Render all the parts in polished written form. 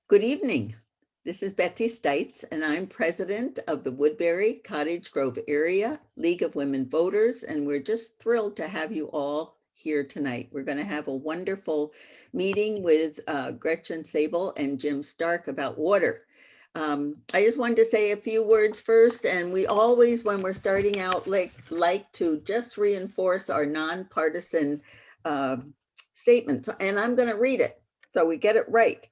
Good evening. This is Betsy Stites, and I'm president of the Woodbury Cottage Grove Area League of Women Voters, and we're just thrilled to have you all here tonight. We're going to have a wonderful meeting with Gretchen, Sabel, and Jim Stark about water. I just wanted to say a few words first, and we always, when we're starting out, like to just reinforce our nonpartisan statement, and I'm going to read it so we get it right.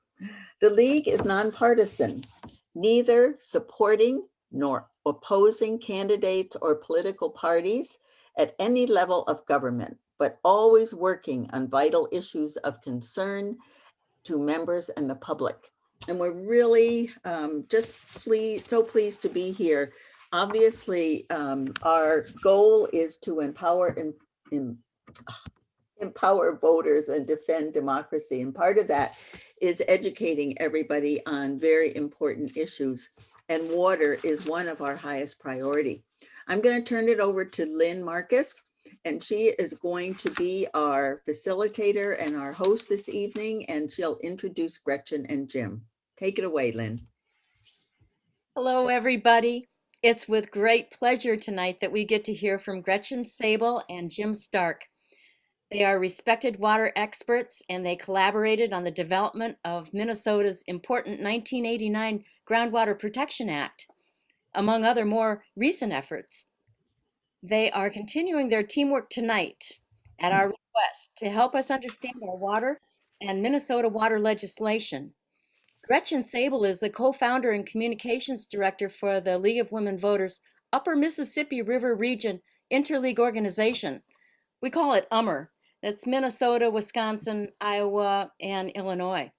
The League is nonpartisan, neither supporting nor opposing candidates or political parties at any level of government, but always working on vital issues of concern to members and the public. And we're really so pleased to be here. Obviously, our goal is to empower voters and defend democracy. And part of that is educating everybody on very important issues. And water is one of our highest priority. I'm going to turn it over to Lynn Marcus, and she is going to be our facilitator and our host this evening, and she'll introduce Gretchen and Jim. Take it away, Lynn. Hello, everybody. It's with great pleasure tonight that we get to hear from Gretchen Sabel and Jim Stark. They are respected water experts, and they collaborated on the development of Minnesota's important 1989 Groundwater Protection Act, among other more recent efforts. They are continuing their teamwork tonight at our request to help us understand our water and Minnesota water legislation. Gretchen Sabel is the co-founder and communications director for the League of Women Voters Upper Mississippi River Region Interleague Organization. We call it UMR. That's Minnesota, Wisconsin, Iowa, and Illinois.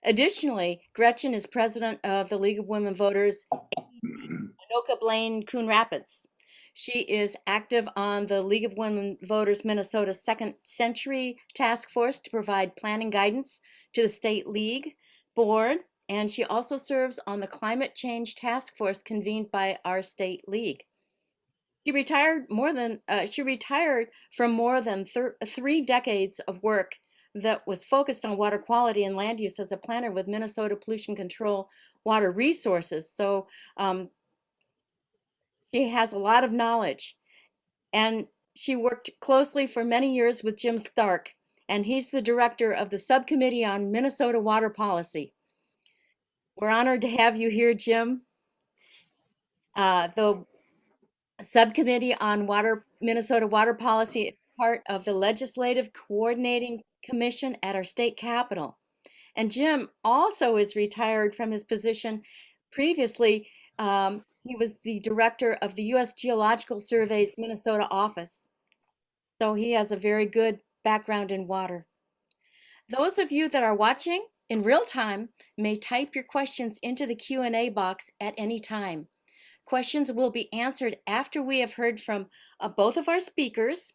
Additionally, Gretchen is president of the League of Women Voters Anoka, Blaine, Coon Rapids. She is active on the League of Women Voters Minnesota Second Century Task Force to provide planning guidance to the State League Board, and she also serves on the Climate Change Task Force convened by our State League. She retired from more than 3 decades of work that was focused on water quality and land use as a planner with Minnesota Pollution Control Water Resources. So she has a lot of knowledge, and she worked closely for many years with Jim Stark, and he's the director of the Subcommittee on Minnesota Water Policy. We're honored to have you here, Jim. The Subcommittee on Minnesota Water Policy is part of the Legislative Coordinating Commission at our state capitol. And Jim also is retired from his position. Previously, he was the director of the U.S. Geological Survey's Minnesota office. So he has a very good background in water. Those of you that are watching in real time may type your questions into the Q&A box at any time. Questions will be answered after we have heard from both of our speakers.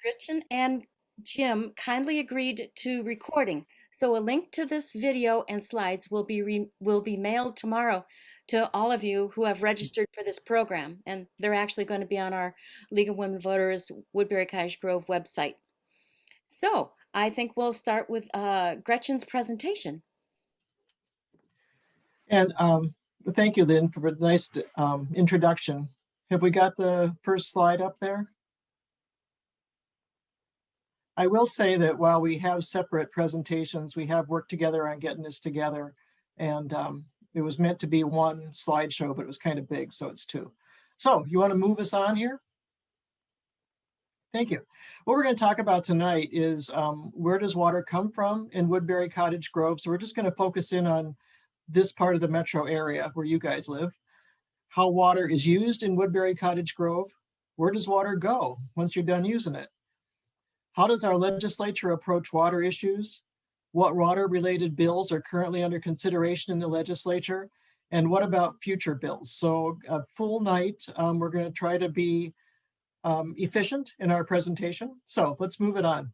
Gretchen and Jim kindly agreed to recording, so a link to this video and slides will be mailed tomorrow to all of you who have registered for this program, and they're actually going to be on our League of Women Voters Woodbury Cottage Grove website. So I think we'll start with Gretchen's presentation. And thank you, Lynn, for a nice introduction. Have we got the first slide up there? I will say that while we have separate presentations, we have worked together on getting this together, and it was meant to be one slideshow, but it was kind of big, so it's 2. So you want to move us on here? Thank you. What we're going to talk about tonight is where does water come from in Woodbury Cottage Grove? So we're just going to focus in on this part of the metro area where you guys live, how water is used in Woodbury Cottage Grove, where does water go once you're done using it? How does our legislature approach water issues? What water-related bills are currently under consideration in the legislature? And what about future bills? So a full night, we're going to try to be efficient in our presentation. So let's move it on.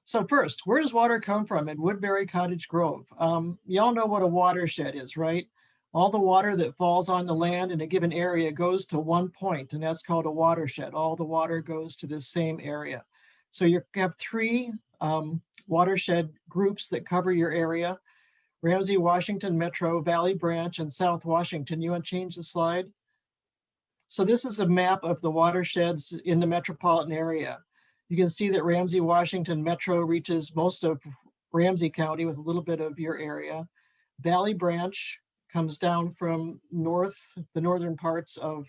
So first, where does water come from in Woodbury Cottage Grove? Y'all know what a watershed is, right? All the water that falls on the land in a given area goes to one point, and that's called a watershed. All the water goes to the same area. So you have 3 watershed groups that cover your area. Ramsey, Washington Metro, Valley Branch, and South Washington. You want to change the slide? So this is a map of the watersheds in the metropolitan area. You can see that Ramsey, Washington Metro reaches most of Ramsey County with a little bit of your area. Valley Branch comes down from the northern parts of,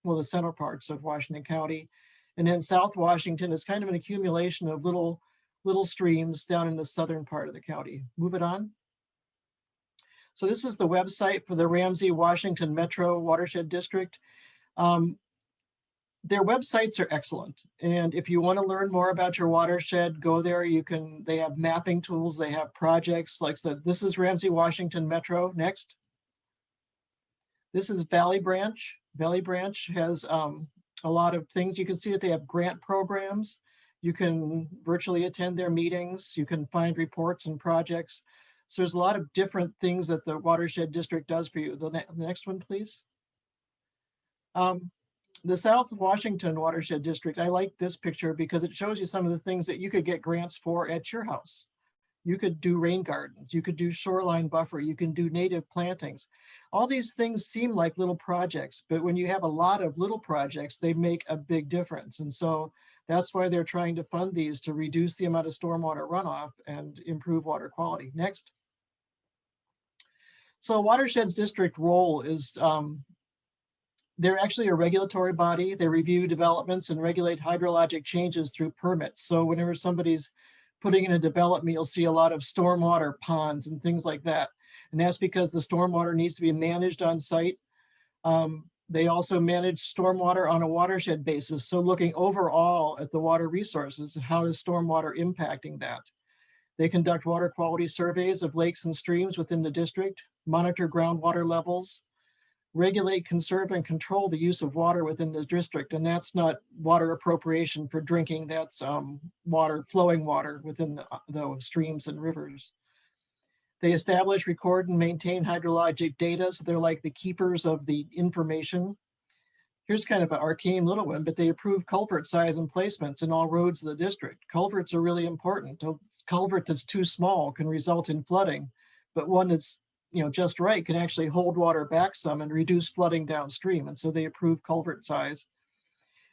well, the central parts of Washington County. And then South Washington is kind of an accumulation of little streams down in the southern part of the county. Move it on. So this is the website for the Ramsey, Washington Metro Watershed District. Their websites are excellent. And if you want to learn more about your watershed, go there. They have mapping tools, they have projects. Like I said, this is Ramsey, Washington Metro. Next. This is Valley Branch. Valley Branch has a lot of things. You can see that they have grant programs. You can virtually attend their meetings. You can find reports and projects. So there's a lot of different things that the Watershed District does for you. The next one, please. The South Washington Watershed District, I like this picture because it shows you some of the things that you could get grants for at your house. You could do rain gardens, you could do shoreline buffer, you can do native plantings. All these things seem like little projects, but when you have a lot of little projects, they make a big difference. And so that's why they're trying to fund these to reduce the amount of stormwater runoff and improve water quality. Next. So Watersheds District role is, they're actually a regulatory body. They review developments and regulate hydrologic changes through permits. So whenever somebody's putting in a development, you'll see a lot of stormwater ponds and things like that. And that's because the stormwater needs to be managed on site. They also manage stormwater on a watershed basis. So looking overall at the water resources, how is stormwater impacting that? They conduct water quality surveys of lakes and streams within the district, monitor groundwater levels, regulate, conserve, and control the use of water within the district. And that's not water appropriation for drinking, that's flowing water within the streams and rivers. They establish, record, and maintain hydrologic data. So they're like the keepers of the information. Here's kind of an arcane little one, but they approve culvert size and placements in all roads of the district. Culverts are really important. A culvert that's too small can result in flooding, but one that's just right can actually hold water back some and reduce flooding downstream. And so they approve culvert size.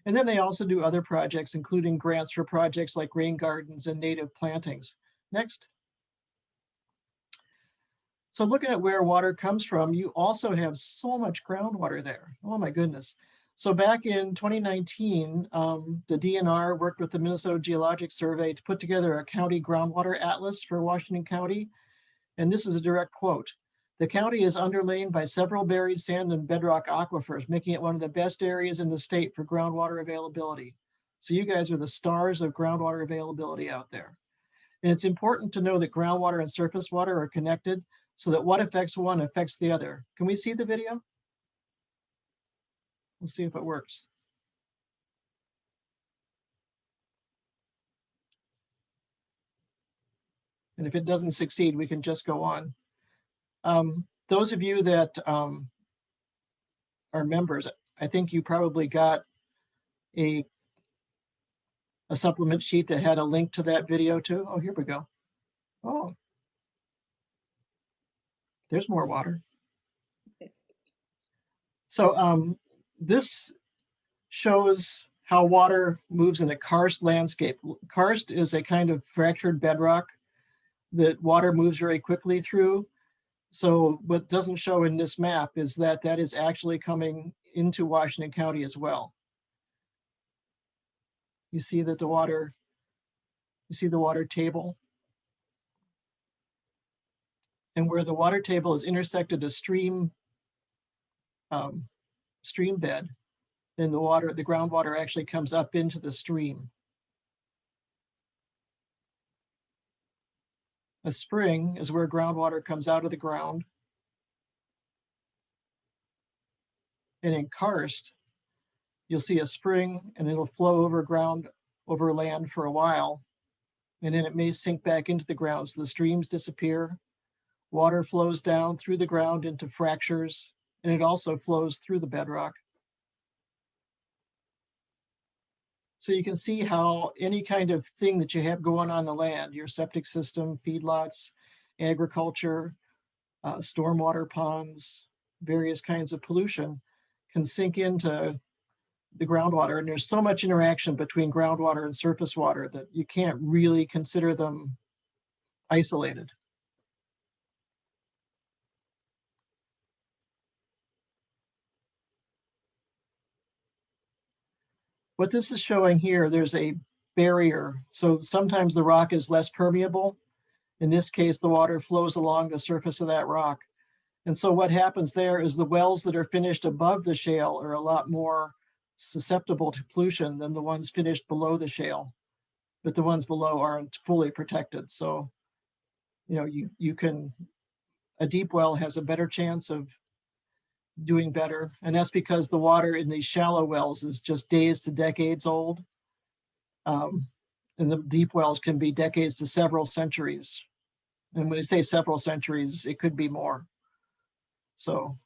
And then they also do other projects, including grants for projects like rain gardens and native plantings. Next. So looking at where water comes from, you also have so much groundwater there. Oh my goodness. So back in 2019, the DNR worked with the Minnesota Geological Survey to put together a county groundwater atlas for Washington County. And this is a direct quote. The county is underlain by several buried sand and bedrock aquifers, making it one of the best areas in the state for groundwater availability. So you guys are the stars of groundwater availability out there. And it's important to know that groundwater and surface water are connected so that what affects one affects the other. Can we see the video? We'll see if it works. And if it doesn't succeed, we can just go on. Those of you that are members, I think you probably got a supplement sheet that had a link to that video too. Oh, here we go. Oh, there's more water. So this shows how water moves in a karst landscape. Karst is a kind of fractured bedrock that water moves very quickly through. So what doesn't show in this map is that that is actually coming into Washington County as well. You see that the water table. And where the water table is intersected a stream bed, then the groundwater actually comes up into the stream. A spring is where groundwater comes out of the ground. And in karst, you'll see a spring and it'll flow over land for a while. And then it may sink back into the ground. So the streams disappear. Water flows down through the ground into fractures, and it also flows through the bedrock. So you can see how any kind of thing that you have going on the land, your septic system, feedlots, agriculture, stormwater ponds, various kinds of pollution can sink into the groundwater. And there's so much interaction between groundwater and surface water that you can't really consider them isolated. What this is showing here, there's a barrier. So sometimes the rock is less permeable. In this case, the water flows along the surface of that rock. And so what happens there is the wells that are finished above the shale are a lot more susceptible to pollution than the ones finished below the shale, but the ones below aren't fully protected. So, you know, a deep well has a better chance of doing better. And that's because the water in these shallow wells is just days to decades old. And the deep wells can be decades to several centuries. And when we say several centuries, it could be more. So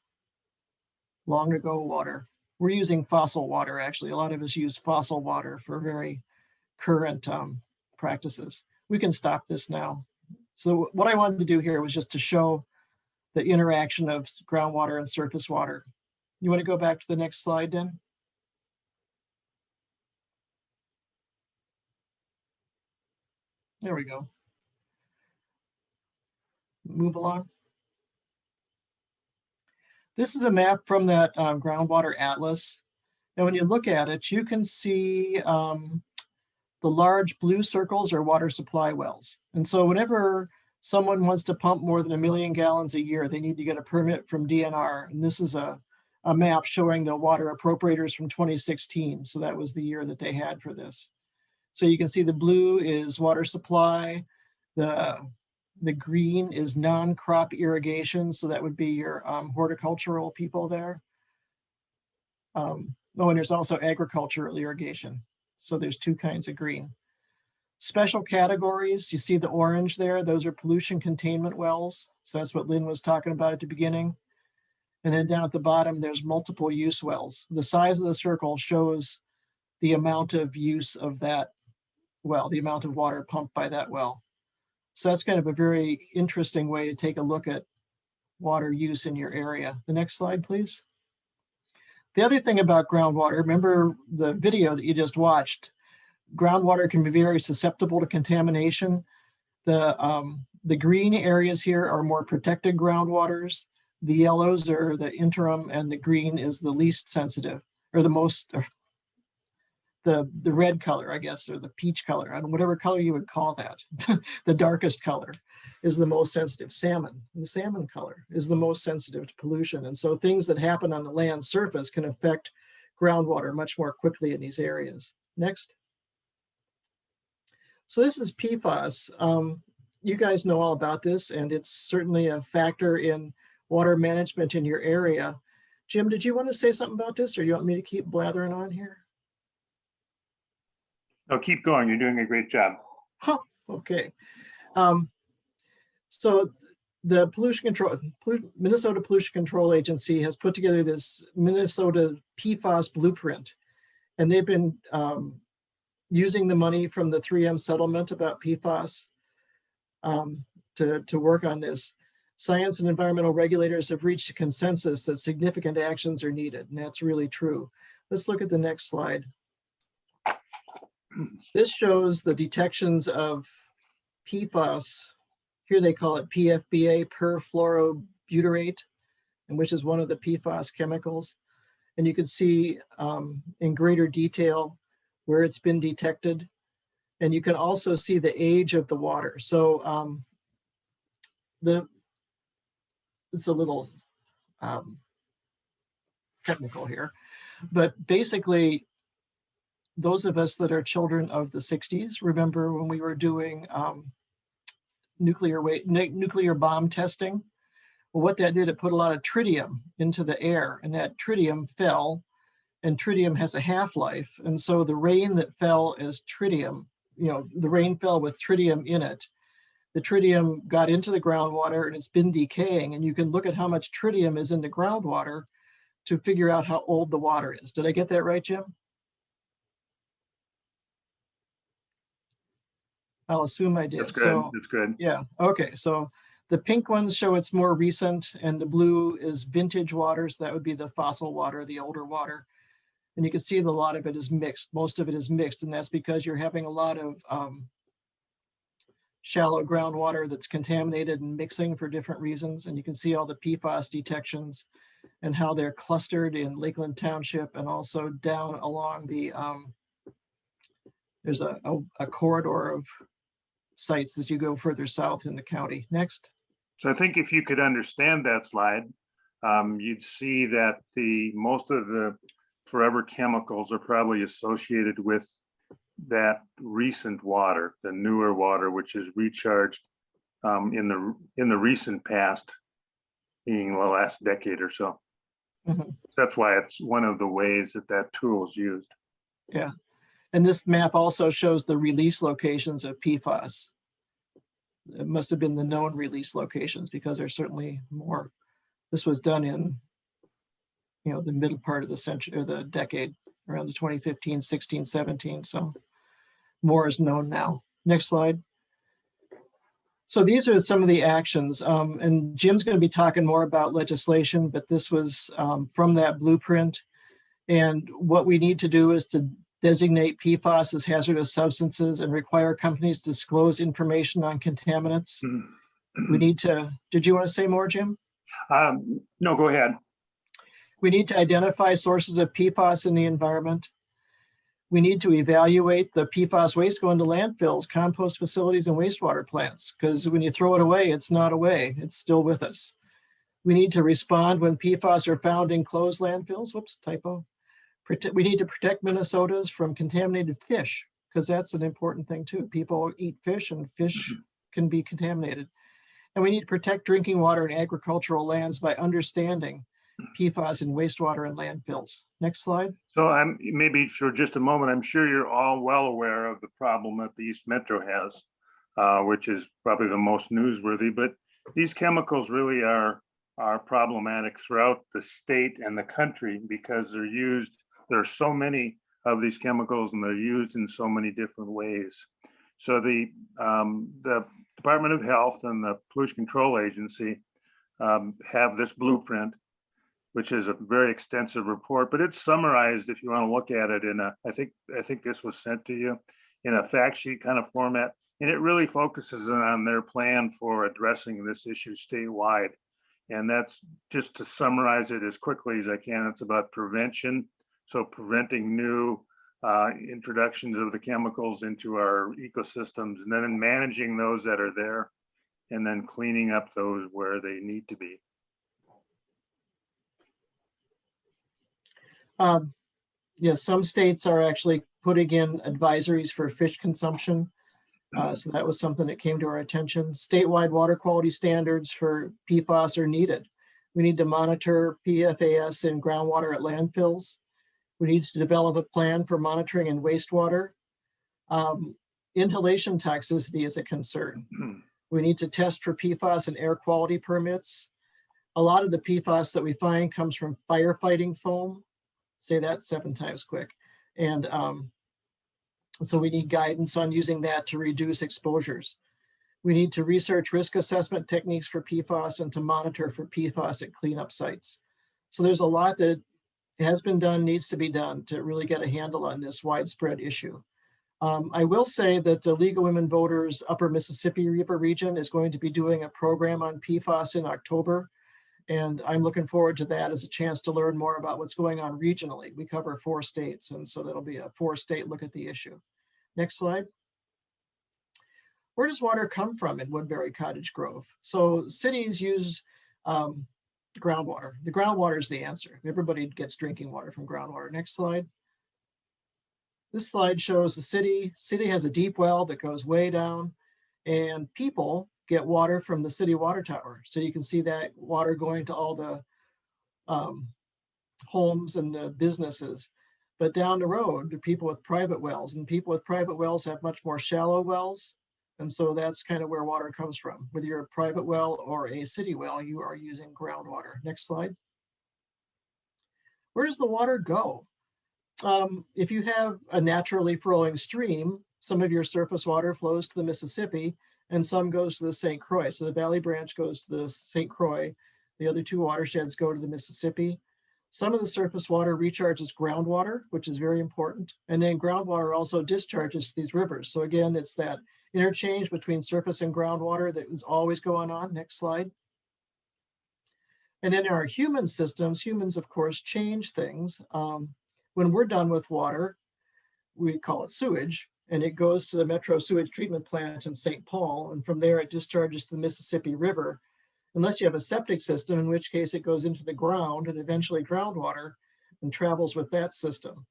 long ago water. We're using fossil water, actually. A lot of us use fossil water for very current practices. We can stop this now. So what I wanted to do here was just to show the interaction of groundwater and surface water. You want to go back to the next slide, then? There we go. Move along. This is a map from that groundwater atlas. And when you look at it, you can see the large blue circles are water supply wells. And so whenever someone wants to pump more than 1 million gallons a year, they need to get a permit from DNR. And this is a map showing the water appropriators from 2016. So that was the year that they had for this. So you can see the blue is water supply. The green is non-crop irrigation. So that would be your horticultural people there. Oh, and there's also agricultural irrigation. So there's two kinds of green. Special categories, you see the orange there, those are pollution containment wells. So that's what Lynn was talking about at the beginning. And then down at the bottom, there's multiple use wells. The size of the circle shows the amount of use of that well, the amount of water pumped by that well. So that's kind of a very interesting way to take a look at water use in your area. The next slide, please. The other thing about groundwater, remember the video that you just watched, groundwater can be very susceptible to contamination. The green areas here are more protected groundwaters. The yellows are the interim, and the green is the least sensitive, or the most, or the red color, I guess, or the peach color, and whatever color you would call that. The darkest color is the most sensitive. Salmon, the salmon color is the most sensitive to pollution. And so things that happen on the land surface can affect groundwater much more quickly in these areas. Next. So this is PFAS. You guys know all about this, and it's certainly a factor in water management in your area. Jim, did you want to say something about this, or you want me to keep blathering on here? No, keep going. You're doing a great job. Huh, okay. So the Minnesota Pollution Control Agency has put together this Minnesota PFAS blueprint, and they've been using the money from the 3M settlement about PFAS to work on this. Science and environmental regulators have reached a consensus that significant actions are needed, and that's really true. Let's look at the next slide. This shows the detections of PFAS. Here they call it PFBA, perfluorobutyrate, and which is one of the PFAS chemicals. And you can see in greater detail where it's been detected. And you can also see the age of the water. So it's a little technical here, but basically, those of us that are children of the 60s, remember when we were doing nuclear bomb testing? Well, what that did, it put a lot of tritium into the air, and that tritium fell, and tritium has a half-life. And so the rain that fell as tritium, the rain fell with tritium in it. The tritium got into the groundwater and it's been decaying, and you can look at how much tritium is in the groundwater to figure out how old the water is. Did I get that right, Jim? I'll assume I did. That's good. That's good. Yeah. Okay. So The pink ones show it's more recent, and the blue is vintage water. So that would be the fossil water, the older water. And you can see that a lot of it is mixed. Most of it is mixed, and that's because you're having a lot of shallow groundwater that's contaminated and mixing for different reasons. And you can see all the PFAS detections and how they're clustered in Lakeland Township and also down along the, there's a corridor of sites as you go further south in the county. Next. So I think if you could understand that slide, you'd see that most of the forever chemicals are probably associated with that recent water, the newer water, which is recharged in the recent past, being the last decade or so. Mhm. That's why it's one of the ways that tool is used. Yeah. And this map also shows the release locations of PFAS. It must have been the known release locations because there's certainly more. This was done in, the middle part of the century or the decade, around the 2015, 16, 17. So more is known now. Next slide. So these are some of the actions, and Jim's going to be talking more about legislation, but this was from that blueprint. And what we need to do is to designate PFAS as hazardous substances and require companies to disclose information on contaminants. We need to, did you want to say more, Jim? No, go ahead. We need to identify sources of PFAS in the environment. We need to evaluate the PFAS waste going to landfills, compost facilities, and wastewater plants, because when you throw it away, it's not away, it's still with us. We need to respond when PFAS are found in closed landfills. Whoops, typo. We need to protect Minnesotans from contaminated fish, because that's an important thing too. People eat fish and fish can be contaminated. And we need to protect drinking water and agricultural lands by understanding PFAS in wastewater and landfills. Next slide. So maybe for just a moment, I'm sure you're all well aware of the problem that the East Metro has, which is probably the most newsworthy, but these chemicals really are problematic throughout the state and the country because they're used. There are so many of these chemicals and they're used in so many different ways. So the Department of Health and the Pollution Control Agency have this blueprint, which is a very extensive report, but it's summarized if you want to look at it in I think this was sent to you in a fact sheet kind of format. And it really focuses on their plan for addressing this issue statewide. And that's just to summarize it as quickly as I can. It's about prevention. So preventing new introductions of the chemicals into our ecosystems, and then managing those that are there, and then cleaning up those where they need to be. Yes, some states are actually putting in advisories for fish consumption. So that was something that came to our attention. Statewide water quality standards for PFAS are needed. We need to monitor PFAS in groundwater at landfills. We need to develop a plan for monitoring in wastewater. Inhalation toxicity is a concern. We need to test for PFAS and air quality permits. A lot of the PFAS that we find comes from firefighting foam. Say that 7 times quick. And so we need guidance on using that to reduce exposures. We need to research risk assessment techniques for PFAS and to monitor for PFAS at cleanup sites. So there's a lot that has been done, needs to be done to really get a handle on this widespread issue. I will say that the League of Women Voters Upper Mississippi River region is going to be doing a program on PFAS in October. And I'm looking forward to that as a chance to learn more about what's going on regionally. We cover 4 states, and so that'll be a 4-state look at the issue. Next slide. Where does water come from in Woodbury Cottage Grove? So cities use groundwater. The groundwater is the answer. Everybody gets drinking water from groundwater. Next slide. This slide shows the city. City has a deep well that goes way down, and people get water from the city water tower. So you can see that water going to all the homes and the businesses. But down the road, the people with private wells, and people with private wells have much more shallow wells. And so that's kind of where water comes from. Whether you're a private well or a city well, you are using groundwater. Next slide. Where does the water go? If you have a naturally flowing stream, some of your surface water flows to the Mississippi, and some goes to the St. Croix. So the Valley Branch goes to the St. Croix. The other two watersheds go to the Mississippi. Some of the surface water recharges groundwater, which is very important. And then groundwater also discharges to these rivers. So again, it's that interchange between surface and groundwater that is always going on. Next slide. And in our human systems, humans, of course, change things. When we're done with water, we call it sewage, and it goes to the Metro Sewage Treatment Plant in St. Paul. And from there, it discharges to the Mississippi River, unless you have a septic system, in which case it goes into the ground and eventually groundwater and travels with that system.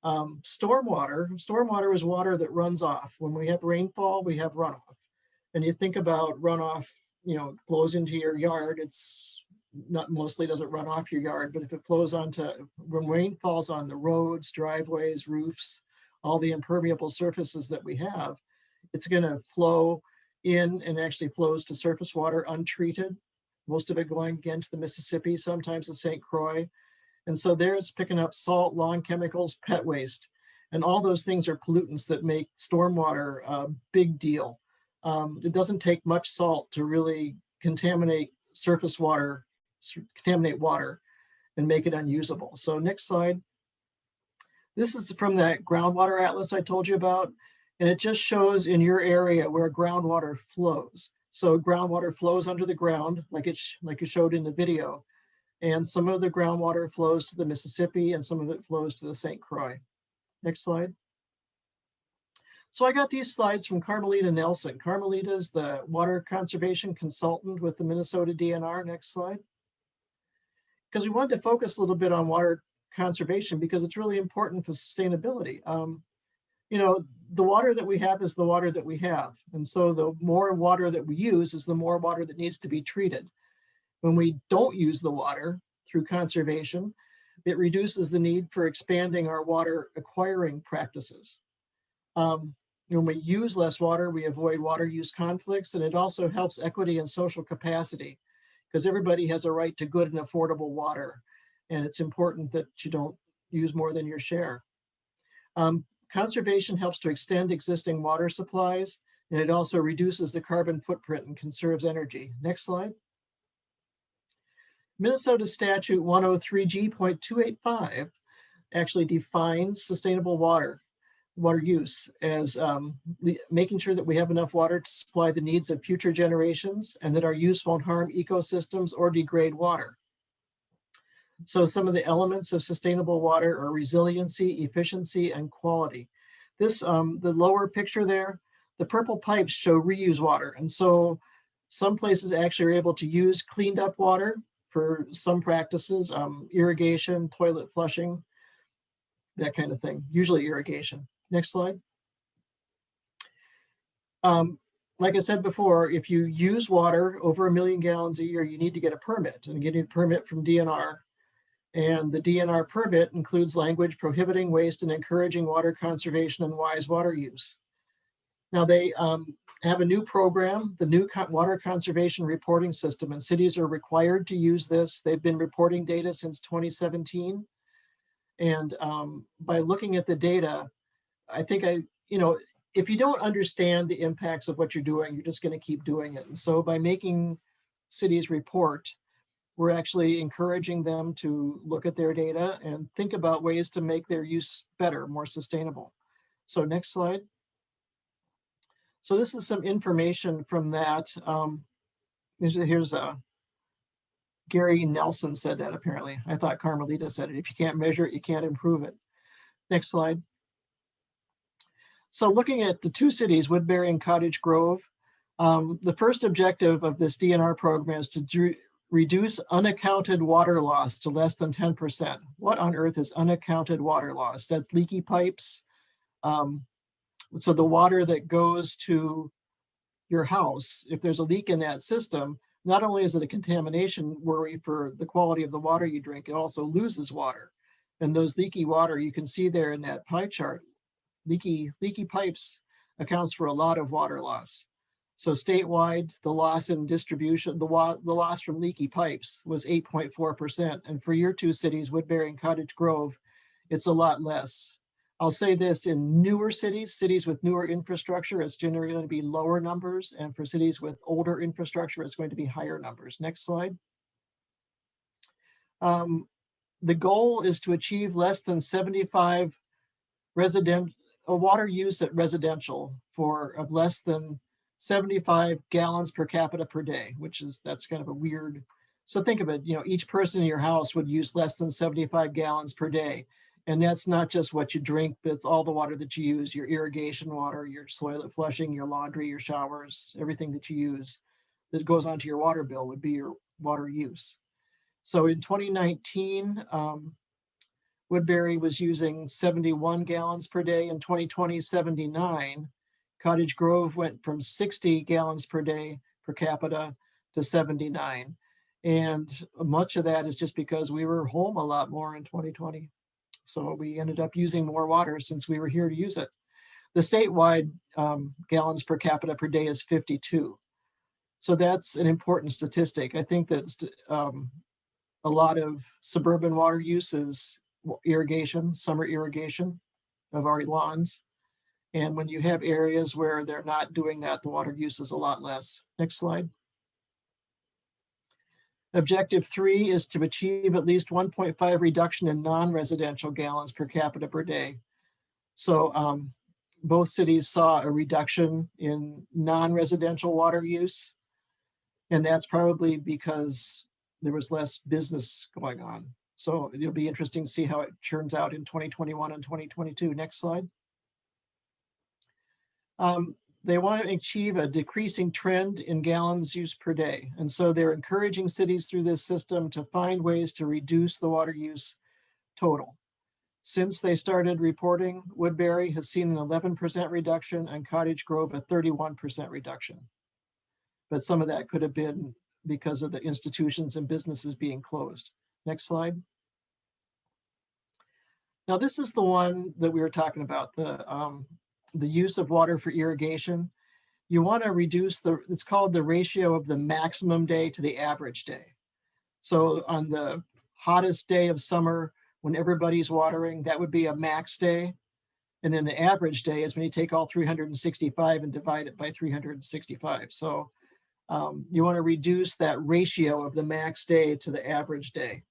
Stormwater is water that runs off. When we have rainfall, we have runoff. And you think about runoff, flows into your yard. It's not mostly doesn't run off your yard, but if it flows onto, when rain falls on the roads, driveways, roofs, all the impermeable surfaces that we have, it's going to flow in and actually flows to surface water untreated. Most of it going again to the Mississippi, sometimes the St. Croix. And so there it's picking up salt, lawn chemicals, pet waste. And all those things are pollutants that make stormwater a big deal. It doesn't take much salt to really contaminate surface water, contaminate water and make it unusable. So next slide. This is from that groundwater atlas I told you about. And it just shows in your area where groundwater flows. So groundwater flows under the ground, like you showed in the video. And some of the groundwater flows to the Mississippi and some of it flows to the St. Croix. Next slide. So I got these slides from Carmelita Nelson. Carmelita is the water conservation consultant with the Minnesota DNR. Next slide. Because we wanted to focus a little bit on water conservation because it's really important for sustainability. The water that we have is the water that we have. And so the more water that we use is the more water that needs to be treated. When we don't use the water through conservation, it reduces the need for expanding our water acquiring practices. When we use less water, we avoid water use conflicts, and it also helps equity and social capacity because everybody has a right to good and affordable water. And it's important that you don't use more than your share. Conservation helps to extend existing water supplies, and it also reduces the carbon footprint and conserves energy. Next slide. Minnesota Statute 103G.285 actually defines sustainable water use as making sure that we have enough water to supply the needs of future generations and that our use won't harm ecosystems or degrade water. So some of the elements of sustainable water are resiliency, efficiency, and quality. This, the lower picture there, the purple pipes show reuse water. And so some places actually are able to use cleaned up water for some practices, irrigation, toilet flushing, that kind of thing, usually irrigation. Next slide. Like I said before, if you use water over 1 million gallons a year, you need to get a permit, and getting a permit from DNR. And the DNR permit includes language prohibiting waste and encouraging water conservation and wise water use. Now they have a new program, the new water conservation reporting system, and cities are required to use this. They've been reporting data since 2017. And by looking at the data, I think if you don't understand the impacts of what you're doing, you're just going to keep doing it. And so by making cities report, we're actually encouraging them to look at their data and think about ways to make their use better, more sustainable. So next slide. So this is some information from that. Here's Gary Nelson said that apparently. I thought Carmelita said it. If you can't measure it, you can't improve it. Next slide. So looking at the two cities, Woodbury and Cottage Grove, the first objective of this DNR program is to reduce unaccounted water loss to less than 10%. What on earth is unaccounted water loss? That's leaky pipes. So the water that goes to your house, if there's a leak in that system, not only is it a contamination worry for the quality of the water you drink, it also loses water. And those leaky water, you can see there in that pie chart, leaky pipes accounts for a lot of water loss. So statewide, the loss in distribution, the loss from leaky pipes was 8.4%. And for your two cities, Woodbury and Cottage Grove, it's a lot less. I'll say this, in newer cities, cities with newer infrastructure, it's generally going to be lower numbers. And for cities with older infrastructure, it's going to be higher numbers. Next slide. The goal is to achieve less than 75 water use at residential of less than 75 gallons per capita per day, that's kind of a weird. So think of it, each person in your house would use less than 75 gallons per day. And that's not just what you drink, but it's all the water that you use, your irrigation water, your toilet flushing, your laundry, your showers, everything that you use that goes onto your water bill would be your water use. So in 2019, Woodbury was using 71 gallons per day. In 2020, 79. Cottage Grove went from 60 gallons per day per capita to 79. And much of that is just because we were home a lot more in 2020. So we ended up using more water since we were here to use it. The statewide gallons per capita per day is 52. So that's an important statistic. I think that a lot of suburban water use is irrigation, summer irrigation of our lawns. And when you have areas where they're not doing that, the water use is a lot less. Next slide. Objective 3 is to achieve at least 1.5 reduction in non-residential gallons per capita per day. So both cities saw a reduction in non-residential water use. And that's probably because there was less business going on. So it'll be interesting to see how it turns out in 2021 and 2022. Next slide. They want to achieve a decreasing trend in gallons used per day. And so they're encouraging cities through this system to find ways to reduce the water use total. Since they started reporting, Woodbury has seen an 11% reduction and Cottage Grove a 31% reduction. But some of that could have been because of the institutions and businesses being closed. Next slide. Now, this is the one that we were talking about, the use of water for irrigation. You want to reduce it's called the ratio of the maximum day to the average day. So on the hottest day of summer, when everybody's watering, that would be a max day. And then the average day is when you take all 365 and divide it by 365. So you want to reduce that ratio of the max day to the average day.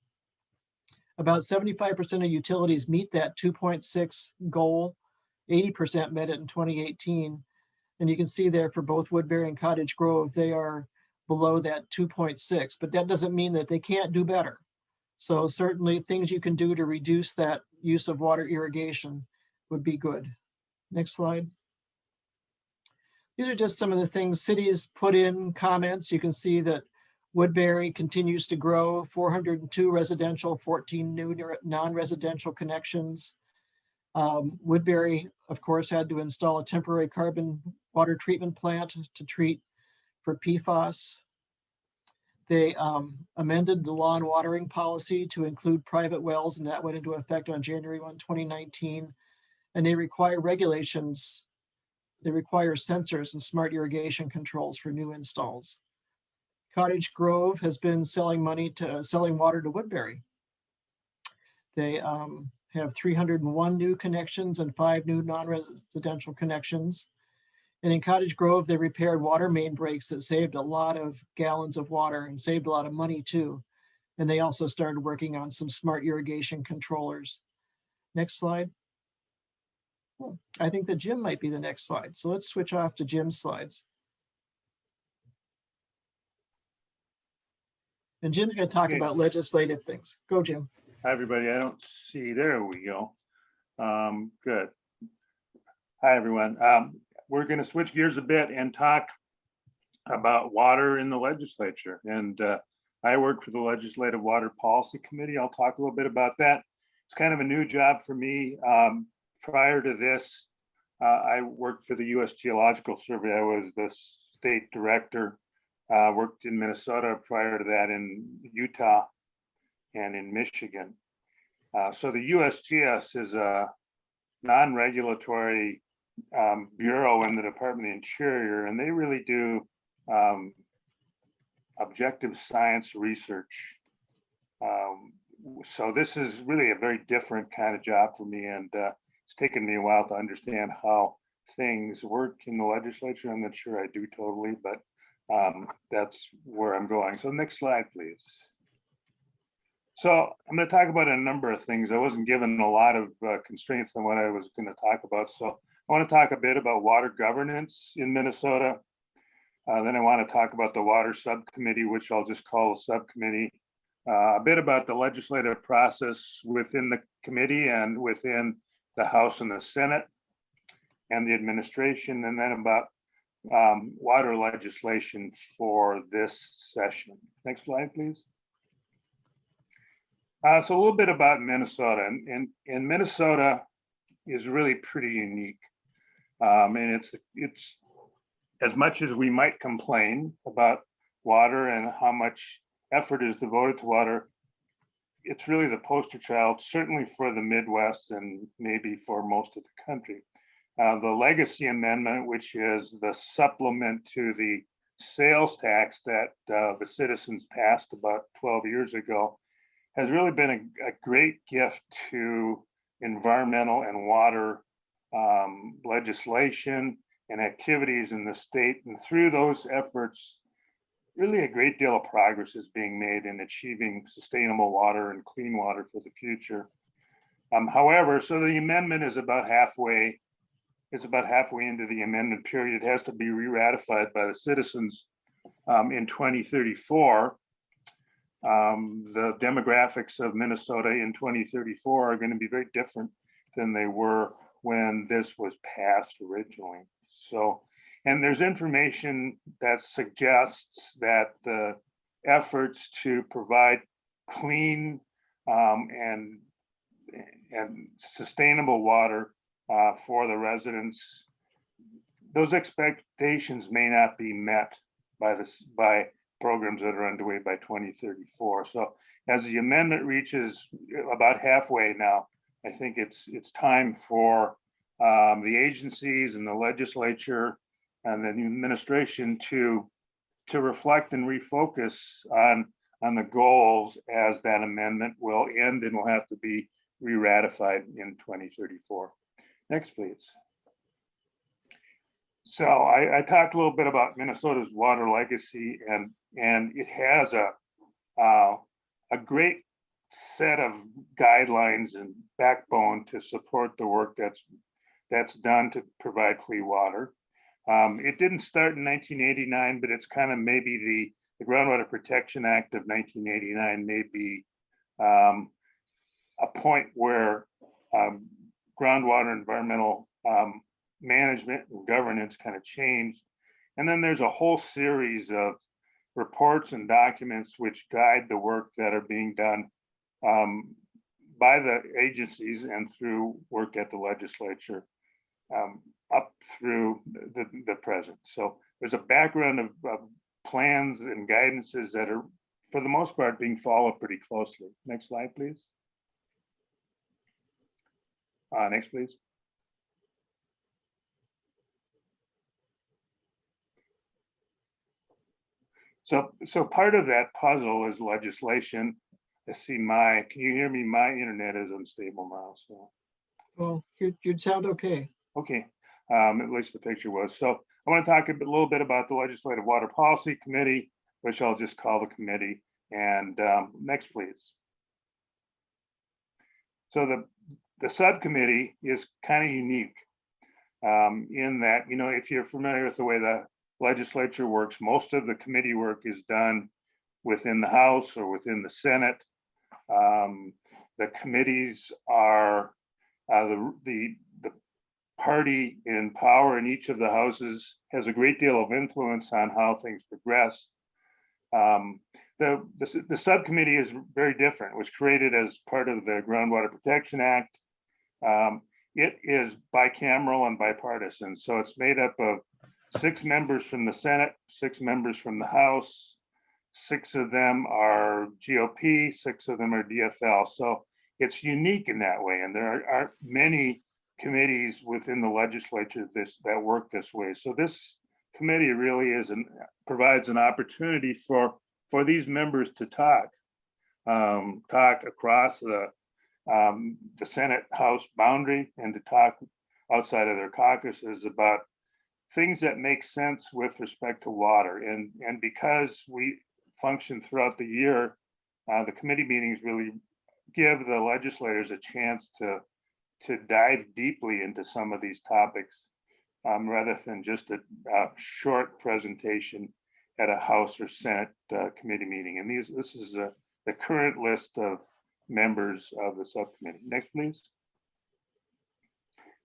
About 75% of utilities meet that 2.6 goal. 80% met it in 2018. And you can see there for both Woodbury and Cottage Grove, they are below that 2.6, but that doesn't mean that they can't do better. So certainly things you can do to reduce that use of water irrigation would be good. Next slide. These are just some of the things cities put in comments. You can see that Woodbury continues to grow, 402 residential, 14 new non-residential connections. Woodbury, of course, had to install a temporary carbon water treatment plant to treat for PFAS. They amended the lawn watering policy to include private wells, and that went into effect on January 1, 2019. And they require regulations. They require sensors and smart irrigation controls for new installs. Cottage Grove has been selling water to Woodbury. They have 301 new connections and 5 new non-residential connections. And in Cottage Grove, they repaired water main breaks that saved a lot of gallons of water and saved a lot of money too. And they also started working on some smart irrigation controllers. Next slide. I think that Jim might be the next slide. So let's switch off to Jim's slides. And Jim's going to talk about legislative things. Go, Jim. Hi, everybody. I don't see. There we go. Good. Hi, everyone. We're going to switch gears a bit and talk about water in the legislature. And I work for the Legislative Water Policy Committee. I'll talk a little bit about that. It's kind of a new job for me. Prior to this, I worked for the U.S. Geological Survey. I was the state director. Worked in Minnesota prior to that, in Utah and in Michigan. So the USGS is a non-regulatory bureau in the Department of the Interior, and they really do objective science research. So this is really a very different kind of job for me, and it's taken me a while to understand how things work in the legislature. I'm not sure I do totally, but that's where I'm going. So next slide, please. So I'm going to talk about a number of things. I wasn't given a lot of constraints on what I was going to talk about. So I want to talk a bit about water governance in Minnesota. Then I want to talk about the water subcommittee, which I'll just call a subcommittee. A bit about the legislative process within the committee and within the House and the Senate and the administration, and then about water legislation for this session. Next slide, please. So a little bit about Minnesota. And Minnesota is really pretty unique. And it's as much as we might complain about water and how much effort is devoted to water, it's really the poster child, certainly for the Midwest and maybe for most of the country. The legacy amendment, which is the supplement to the sales tax that the citizens passed about 12 years ago, has really been a great gift to environmental and water legislation and activities in the state. And through those efforts, really a great deal of progress is being made in achieving sustainable water and clean water for the future. However, so the amendment is about halfway. It's about halfway into the amendment period. It has to be re-ratified by the citizens in 2034. The demographics of Minnesota in 2034 are going to be very different than they were when this was passed originally. So, and there's information that suggests that the efforts to provide clean and sustainable water for the residents, those expectations may not be met by programs that are underway by 2034. So as the amendment reaches about halfway now, I think it's time for the agencies and the legislature and the administration to reflect and refocus on the goals, as that amendment will end and will have to be re-ratified in 2034. Next, please. So I talked a little bit about Minnesota's water legacy, and it has a great set of guidelines and backbone to support the work that's done to provide clean water. It didn't start in 1989, but it's kind of maybe the Groundwater Protection Act of 1989 may be a point where groundwater environmental management and governance kind of changed. And then there's a whole series of reports and documents which guide the work that are being done by the agencies and through work at the legislature up through the present. So there's a background of plans and guidances that are, for the most part, being followed pretty closely. Next slide, please. Next, please. So part of that puzzle is legislation. I see can you hear me? My internet is unstable now, so. Well, you'd sound okay. Okay, at least the picture was. So I want to talk a little bit about the Legislative Water Policy Committee, which I'll just call the committee. And next, please. So the subcommittee is kind of unique in that, you know, if you're familiar with the way the legislature works, most of the committee work is done within the House or within the Senate. The committees are the party in power in each of the houses has a great deal of influence on how things progress. The subcommittee is very different. It was created as part of the Groundwater Protection Act. It is bicameral and bipartisan. So it's made up of 6 members from the Senate, 6 members from the House, 6 of them are GOP, 6 of them are DFL. So it's unique in that way. And there aren't many committees within the legislature that work this way. So this committee really provides an opportunity for these members to talk across the the Senate House boundary and to talk outside of their caucuses about things that make sense with respect to water. And because we function throughout the year, the committee meetings really give the legislators a chance to dive deeply into some of these topics rather than just a short presentation at a House or Senate committee meeting. And this is the current list of members of the subcommittee. Next, please.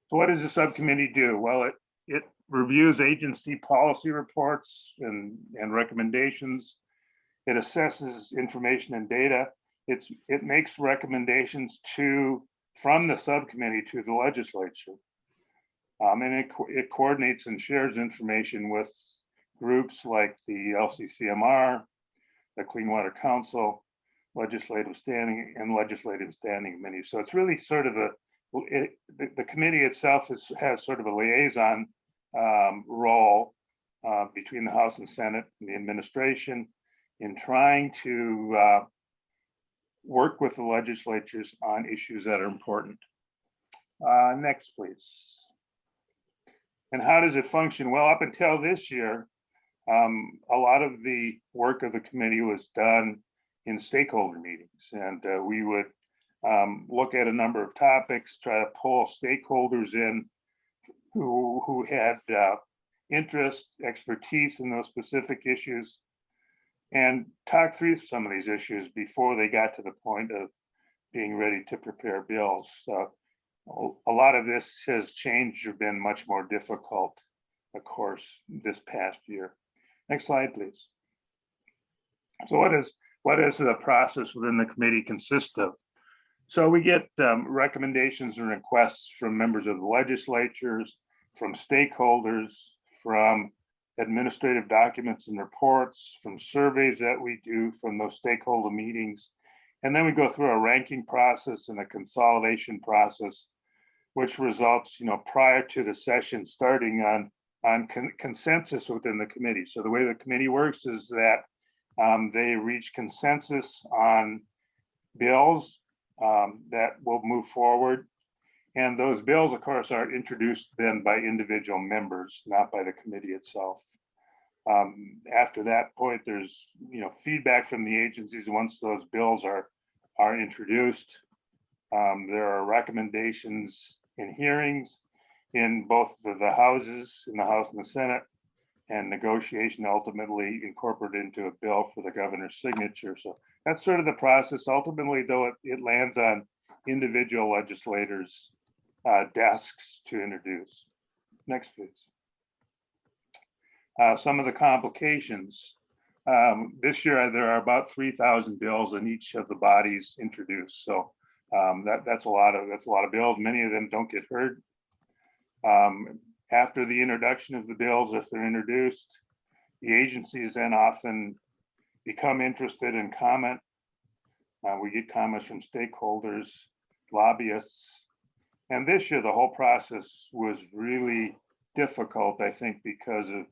So what does the subcommittee do? Well, it reviews agency policy reports and recommendations. It assesses information and data. It makes recommendations from the subcommittee to the legislature. And it coordinates and shares information with groups like the LCCMR, the Clean Water Council, Legislative Standing Committee. So it's really sort of the committee itself has sort of a liaison role between the House and Senate and the administration in trying to work with the legislatures on issues that are important. Next, please. And how does it function? Well, up until this year, a lot of the work of the committee was done in stakeholder meetings, and we would look at a number of topics, try to pull stakeholders in who had interest, expertise in those specific issues, and talk through some of these issues before they got to the point of being ready to prepare bills. A lot of this has changed or been much more difficult, of course, this past year. Next slide, please. So what does the process within the committee consist of? So we get recommendations and requests from members of the legislatures, from stakeholders, from administrative documents and reports, from surveys that we do from those stakeholder meetings. And then we go through a ranking process and a consolidation process, which results, prior to the session starting on consensus within the committee. So the way the committee works is that they reach consensus on bills that will move forward. And those bills, of course, are introduced then by individual members, not by the committee itself. After that point, there's feedback from the agencies. Once those bills are introduced, there are recommendations in hearings in both the houses, in the House and the Senate, and negotiation ultimately incorporated into a bill for the governor's signature. So that's sort of the process. Ultimately, though, it lands on individual legislators' desks to introduce. Next, please. Some of the complications. This year, there are about 3,000 bills in each of the bodies introduced. So that's a lot of bills. Many of them don't get heard. After the introduction of the bills, if they're introduced, the agencies then often become interested in comment. We get comments from stakeholders, lobbyists. And this year, the whole process was really difficult, I think, because of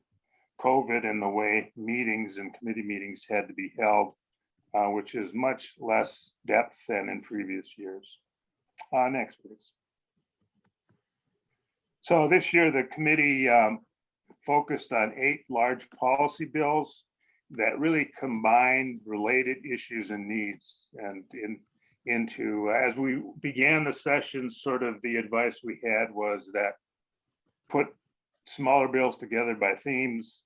COVID and the way meetings and committee meetings had to be held, which is much less depth than in previous years. Next, please. So this year, the committee focused on 8 large policy bills that really combined related issues and needs. And as we began the session, sort of the advice we had was that put smaller bills together by themes,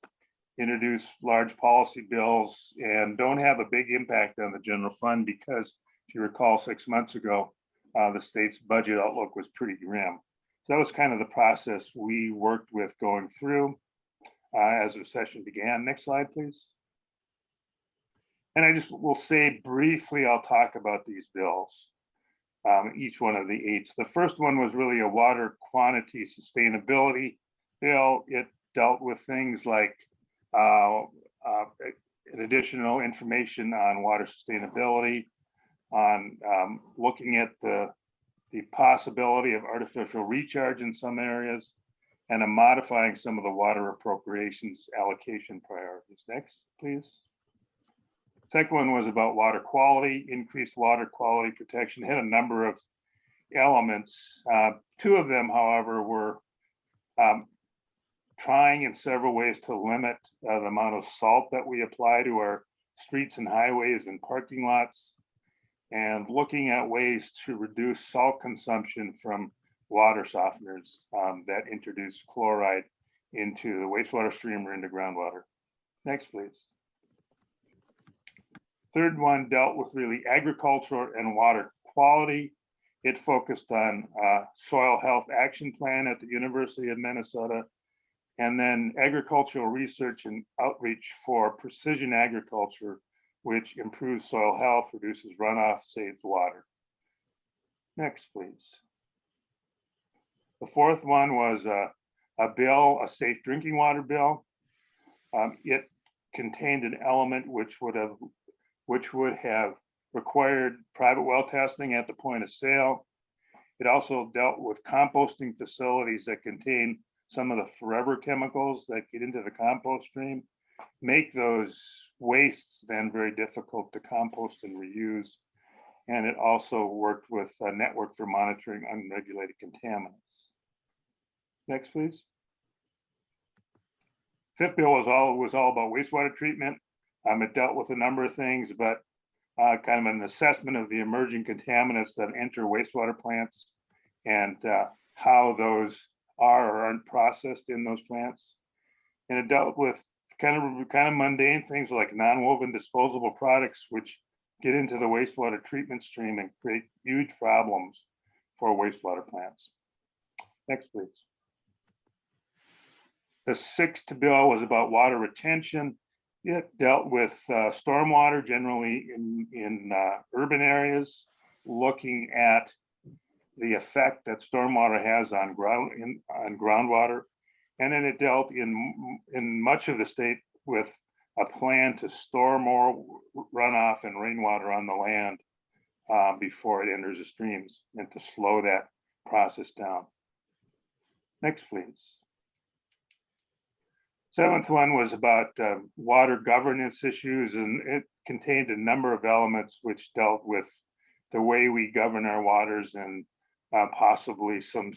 introduce large policy bills, and don't have a big impact on the general fund, because if you recall 6 months ago, the state's budget outlook was pretty grim. So that was kind of the process we worked with going through as the session began. Next slide, please. And I just will say briefly, I'll talk about these bills, each one of the 8. The first one was really a water quantity sustainability bill. It dealt with things like additional information on water sustainability, on looking at the possibility of artificial recharge in some areas, and modifying some of the water appropriations allocation priorities. Next, please. Second one was about water quality, increased water quality protection, had a number of elements. Two of them, however, were trying in several ways to limit the amount of salt that we apply to our streets and highways and parking lots, and looking at ways to reduce salt consumption from water softeners that introduce chloride into the wastewater stream or into groundwater. Next, please. Third one dealt with really agriculture and water quality. It focused on soil health action plan at the University of Minnesota, and then agricultural research and outreach for precision agriculture, which improves soil health, reduces runoff, saves water. Next, please. The fourth one was a bill, a safe drinking water bill. It contained an element which would have required private well testing at the point of sale. It also dealt with composting facilities that contain some of the forever chemicals that get into the compost stream, make those wastes then very difficult to compost and reuse. And it also worked with a network for monitoring unregulated contaminants. Next, please. Fifth bill was all about wastewater treatment. It dealt with a number of things, but kind of an assessment of the emerging contaminants that enter wastewater plants and how those are or aren't processed in those plants. And it dealt with kind of mundane things like non-woven disposable products, which get into the wastewater treatment stream and create huge problems for wastewater plants. Next, please. The sixth bill was about water retention. It dealt with stormwater generally in urban areas, looking at the effect that stormwater has on groundwater. And then it dealt in much of the state with a plan to store more runoff and rainwater on the land before it enters the streams and to slow that process down. Next, please. Seventh one was about water governance issues, and it contained a number of elements which dealt with the way we govern our waters and possibly some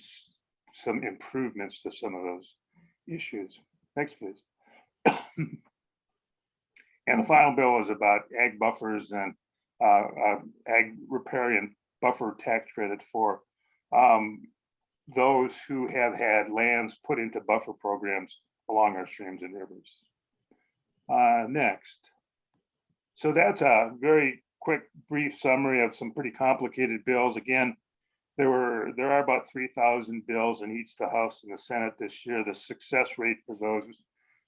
improvements to some of those issues. Next, please. And the final bill was about ag buffers and ag riparian buffer tax credit for those who have had lands put into buffer programs along our streams and rivers. Next. So that's a very quick, brief summary of some pretty complicated bills. Again, there are about 3,000 bills in each the House and the Senate this year. The success rate for those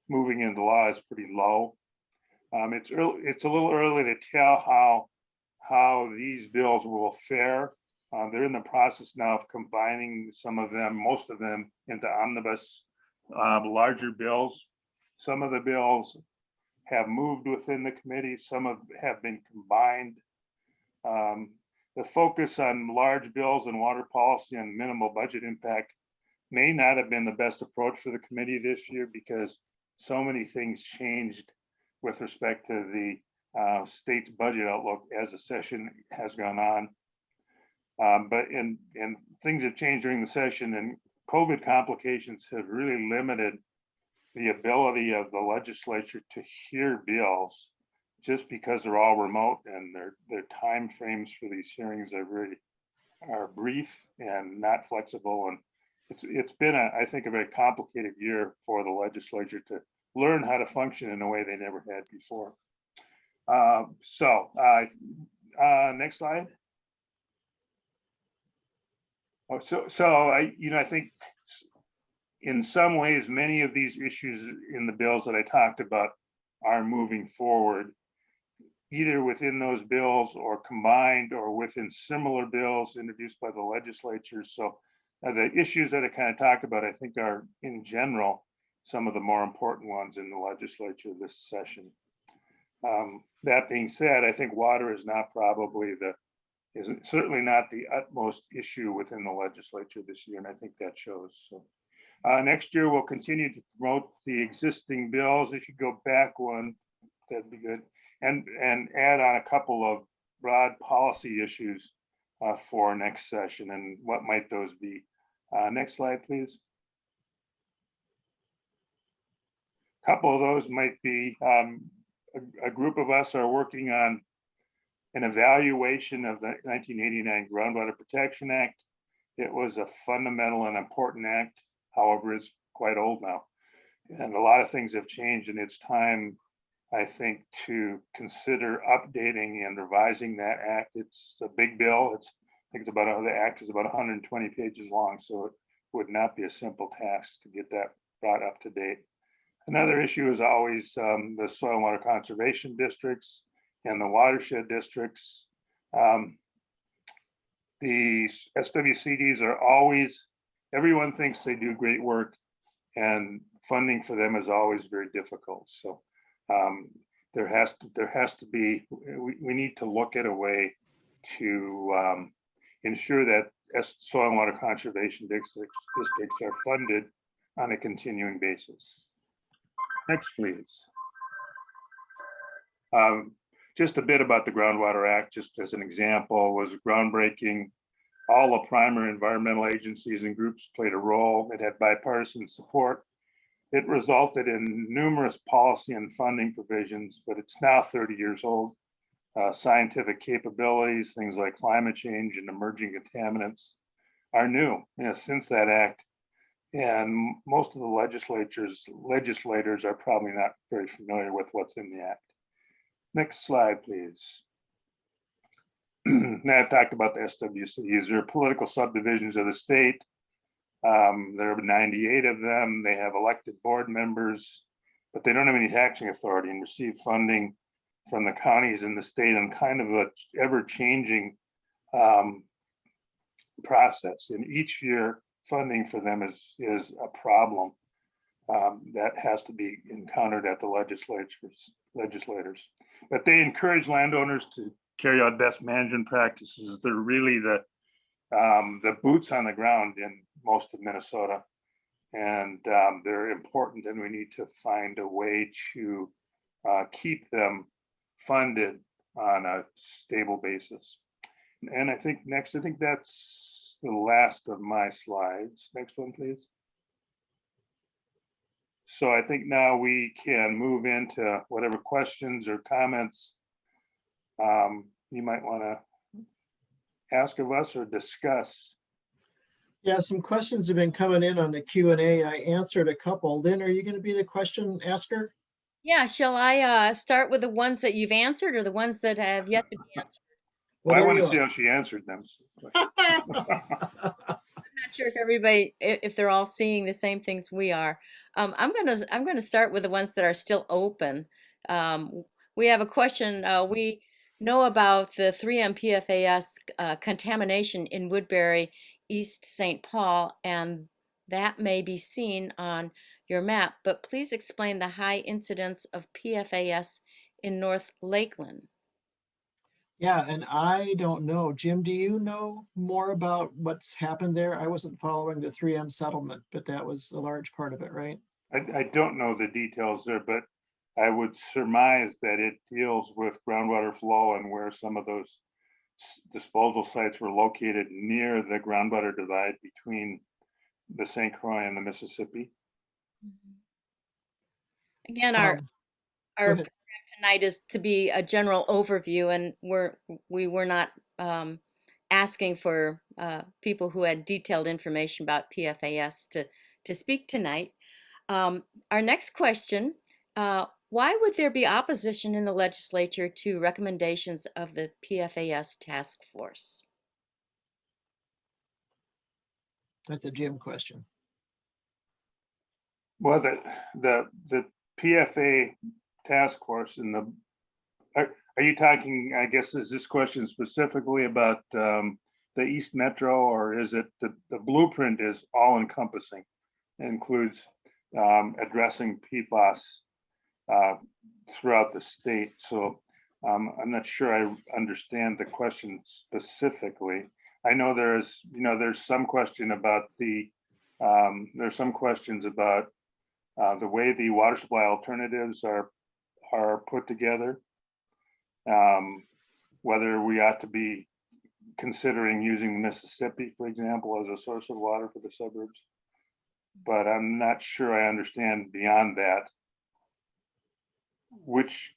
moving into law is pretty low. It's a little early to tell how these bills will fare. They're in the process now of combining some of them, most of them, into omnibus larger bills. Some of the bills have moved within the committee, some have been combined. The focus on large bills and water policy and minimal budget impact may not have been the best approach for the committee this year because so many things changed with respect to the state's budget outlook as the session has gone on. But things have changed during the session, and COVID complications have really limited the ability of the legislature to hear bills just because they're all remote and their time frames for these hearings are brief and not flexible. And it's been I think a very complicated year for the legislature to learn how to function in a way they never had before. Next slide. Oh, so I think in some ways, many of these issues in the bills that I talked about are moving forward, either within those bills or combined or within similar bills introduced by the legislature. So the issues that I kind of talked about, I think are in general, some of the more important ones in the legislature this session. That being said, I think water is not probably certainly not the utmost issue within the legislature this year, and I think that shows. So next year, we'll continue to promote the existing bills. If you go back one, that'd be good. and add on a couple of broad policy issues for next session, and what might those be? Next slide, please. A couple of those might be a group of us are working on an evaluation of the 1989 Groundwater Protection Act. It was a fundamental and important act. However, it's quite old now. And a lot of things have changed, and it's time, I think, to consider updating and revising that act. It's a big bill. I think it's about, the act is about 120 pages long, so it would not be a simple task to get that brought up to date. Another issue is always the soil and water conservation districts and the watershed districts. The SWCDs are always, everyone thinks they do great work, and funding for them is always very difficult. So there has to be, we need to look at a way to ensure that soil and water conservation districts are funded on a continuing basis. Next, please. Just a bit about the Groundwater Act, just as an example, was groundbreaking. All the primary environmental agencies and groups played a role. It had bipartisan support. It resulted in numerous policy and funding provisions, but it's now 30 years old. Scientific capabilities, things like climate change and emerging contaminants are new, since that act. And most of the legislators are probably not very familiar with what's in the act. Next slide, please. Now I've talked about the SWCs. They're political subdivisions of the state. There are 98 of them. They have elected board members, but they don't have any taxing authority and receive funding from the counties in the state on kind of a ever-changing process. And each year, funding for them is a problem that has to be encountered at the legislators. But they encourage landowners to carry out best management practices. They're really the boots on the ground in most of Minnesota, and they're important, and we need to find a way to keep them funded on a stable basis. And I think next, I think that's the last of my slides. Next one, please. So I think now we can move into whatever questions or comments you might want to ask of us or discuss. Yeah, some questions have been coming in on the Q&A. I answered a couple. Lynn, are you going to be the question asker? Yeah, shall I start with the ones that you've answered or the ones that have yet to be answered? Well, I Whatever want you to see like. how she answered them. Not sure if everybody, if they're all seeing the same things we are. I'm gonna start with the ones that are still open. We have a question. We know about the 3M PFAS contamination in Woodbury, East St. Paul, and that may be seen on your map. But please explain the high incidence of PFAS in North Lakeland. Yeah, and I don't know. Jim, do you know more about what's happened there? I wasn't following the 3M settlement, but that was a large part of it, right? I don't know the details there, but I would surmise that it deals with groundwater flow and where some of those disposal sites were located near the groundwater divide between the St. Croix and the Mississippi. Again, our program tonight is to be a general overview, and we were not asking for people who had detailed information about PFAS to speak tonight. Our next question, why would there be opposition in the legislature to recommendations of the PFAS task force? That's a Jim question. Well, the PFA task force and are you talking, I guess, is this question specifically about the East Metro, or is it the blueprint is all encompassing, includes addressing PFAS throughout the state? So I'm not sure I understand the question specifically. I know there's some question about there's some questions about the way the water supply alternatives are put together. whether we ought to be considering using the Mississippi, for example, as a source of water for the suburbs. But I'm not sure I understand beyond that which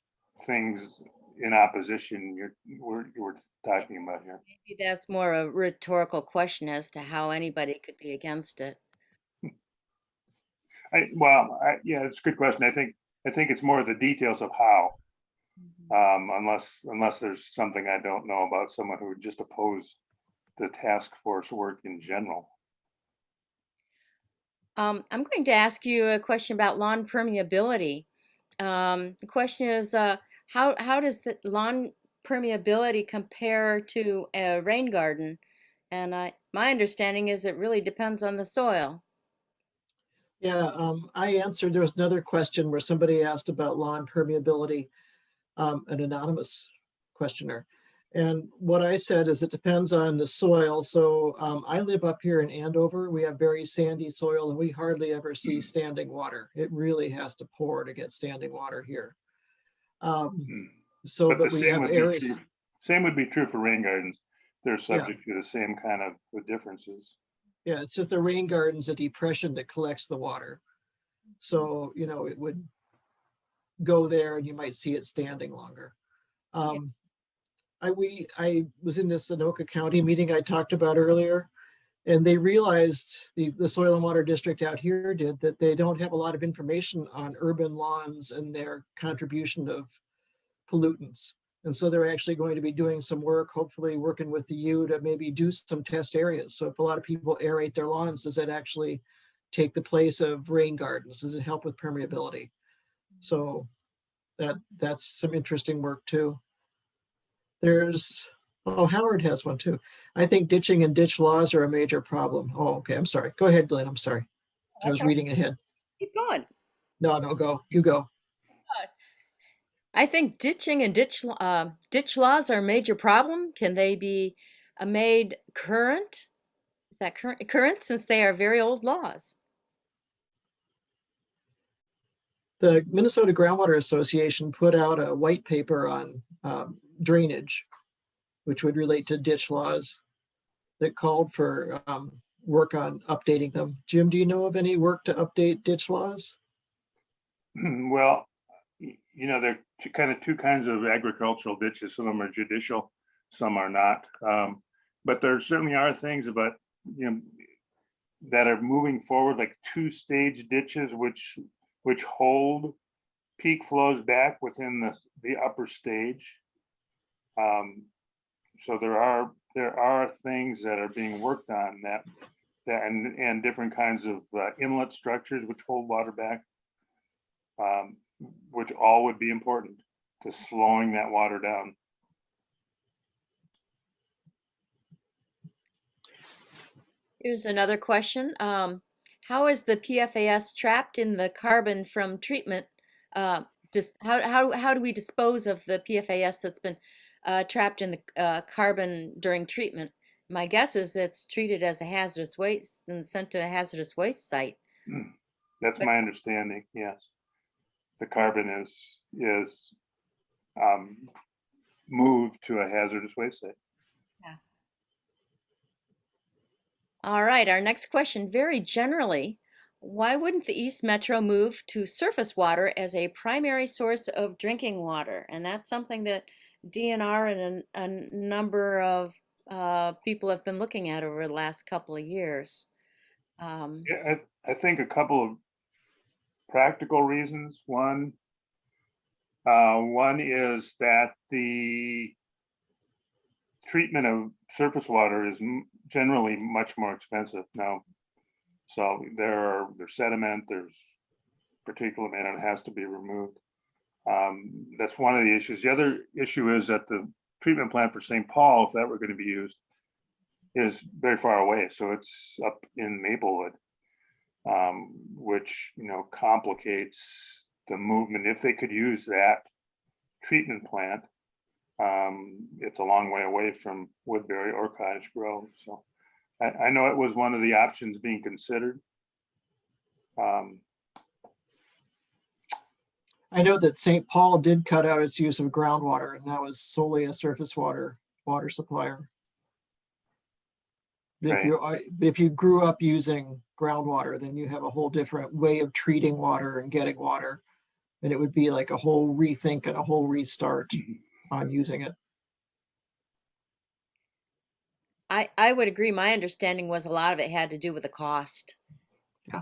things in opposition you were talking about here. Maybe that's more a rhetorical question as to how anybody could be against it. Yeah, it's a good question. I think it's more the details of how, unless there's something I don't know about someone who would just oppose the task force work in general. I'm going to ask you a question about lawn permeability. The question is, how does the lawn permeability compare to a rain garden? And my understanding is it really depends on the soil. Yeah, I answered, there was another question where somebody asked about lawn permeability, an anonymous questioner. And what I said is it depends on the soil. So I live up here in Andover. We have very sandy soil and we hardly ever see standing water. It really has to pour to get standing water here. So, but we have areas. Same would be true for rain gardens. They're subject to the same kind of differences. Yeah, it's just a rain garden's a depression that collects the water. So, you know, it would go there and you might see it standing longer. I was in this Anoka County meeting I talked about earlier, and they realized, the Soil and Water District out here did, that they don't have a lot of information on urban lawns and their contribution of pollutants. And so they're actually going to be doing some work, hopefully working with the U to maybe do some test areas. So if a lot of people aerate their lawns, does that actually take the place of rain gardens? Does it help with permeability? So that's some interesting work too. Howard has one too. I think ditching and ditch laws are a major problem. Oh, okay, I'm sorry. Go ahead, Glenn, I'm sorry. I was reading ahead. Keep going. No, go, you go. I think ditching and ditch laws are a major problem. Can they be made current? Is that current since they are very old laws? The Minnesota Groundwater Association put out a white paper on drainage, which would relate to ditch laws, that called for work on updating them. Jim, do you know of any work to update ditch laws? Well, you know, there are kind of two kinds of agricultural ditches. Some of them are judicial, some are not. But there certainly are things about, you know, that are moving forward, like two-stage ditches, which hold peak flows back within the upper stage. So there are things that are being worked on that and different kinds of inlet structures which hold water back, which all would be important to slowing that water down. Here's another question. How is the PFAS trapped in the carbon from treatment? Just how do we dispose of the PFAS that's been trapped in the carbon during treatment? My guess is it's treated as a hazardous waste and sent to a hazardous waste site. That's my understanding. Yes, the carbon is moved to a hazardous waste site. Yeah. All right, our next question, very generally, why wouldn't the East Metro move to surface water as a primary source of drinking water? And that's something that DNR and a number of people have been looking at over the last couple of years. Yeah, I think a couple of practical reasons. One is that the treatment of surface water is generally much more expensive now. So there's sediment, there's particulate matter, and it has to be removed. That's one of the issues. The other issue is that the treatment plant for St. Paul, if that were going to be used, is very far away. So it's up in Maplewood, which, you know, complicates the movement. If they could use that treatment plant, it's a long way away from Woodbury or Cottage Grove. So I know it was one of the options being considered. I know that St. Paul did cut out its use of groundwater, and that was solely a surface water supplier. Right. If you grew up using groundwater, then you have a whole different way of treating water and getting water. And it would be like a whole rethink and a whole restart on using it. I would agree. My understanding was a lot of it had to do with the cost. Yeah.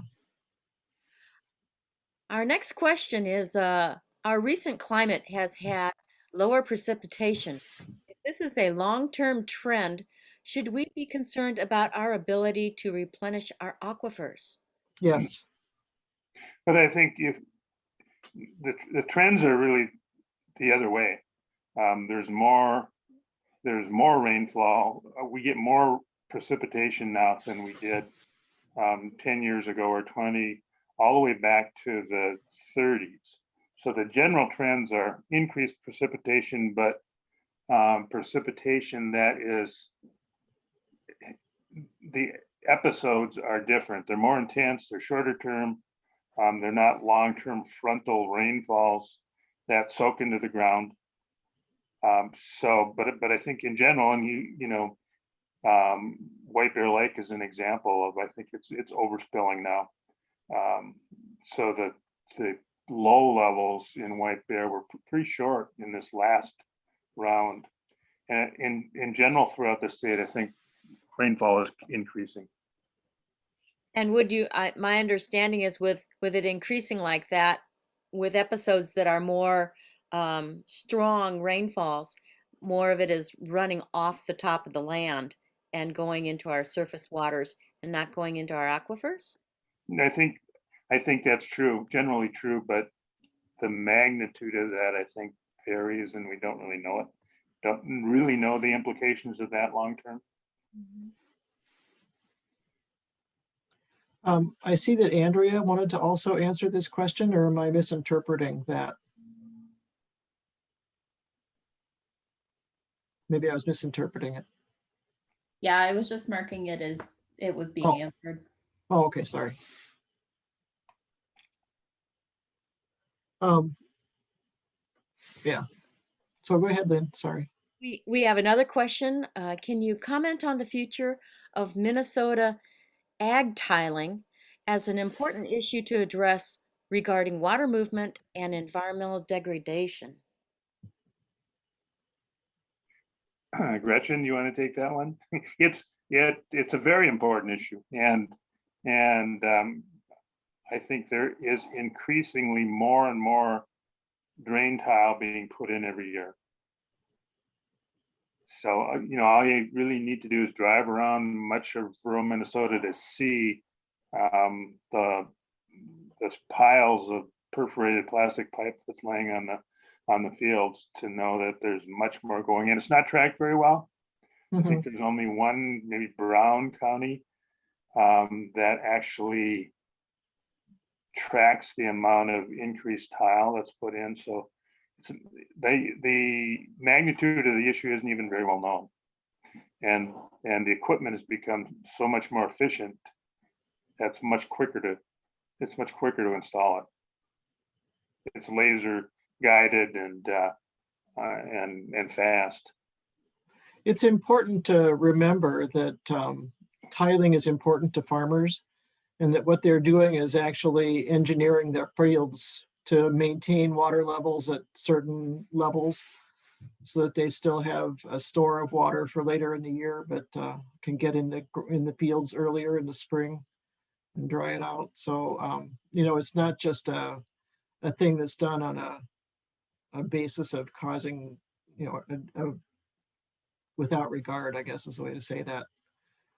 Our next question is, our recent climate has had lower precipitation. If this is a long-term trend, should we be concerned about our ability to replenish our aquifers? Yes. But I think if the trends are really the other way. There's more rainfall. We get more precipitation now than we did 10 years ago or 20, all the way back to the 30s. So the general trends are increased precipitation, but precipitation that is, the episodes are different. They're more intense, they're shorter term. They're not long-term frontal rainfalls that soak into the ground. But I think in general, and White Bear Lake is an example of, I think it's overspilling now. So the low levels in White Bear were pretty short in this last round. And in general throughout the state, I think rainfall is increasing. And would you, my understanding is with it increasing like that, with episodes that are more strong rainfalls, more of it is running off the top of the land and going into our surface waters and not going into our aquifers? I think that's true, generally true, but the magnitude of that, I think, varies, and we don't really know it. Don't really know the implications of that long term. I see that Andrea wanted to also answer this question, or am I misinterpreting that? Maybe I was misinterpreting it. Yeah, I was just marking it as it was being answered. Oh, okay, sorry. Yeah. So go ahead, Lynn, sorry. We have another question. Can you comment on the future of Minnesota ag tiling as an important issue to address regarding water movement and environmental degradation? Gretchen, you want to take that one? It's a very important issue, and I think there is increasingly more and more drain tile being put in every year. So all you really need to do is drive around much of rural Minnesota to see the piles of perforated plastic pipe that's laying on the fields to know that there's much more going in. It's not tracked very well. I think there's only one, maybe Brown County, that actually tracks the amount of increased tile that's put in. So the magnitude of the issue isn't even very well known, and the equipment has become so much more efficient. It's much quicker to install it. It's laser guided and fast. It's important to remember that tiling is important to farmers, and that what they're doing is actually engineering their fields to maintain water levels at certain levels so that they still have a store of water for later in the year, but can get in the fields earlier in the spring and dry it out. So, it's not just a thing that's done on a basis of causing, without regard, I guess is the way to say that.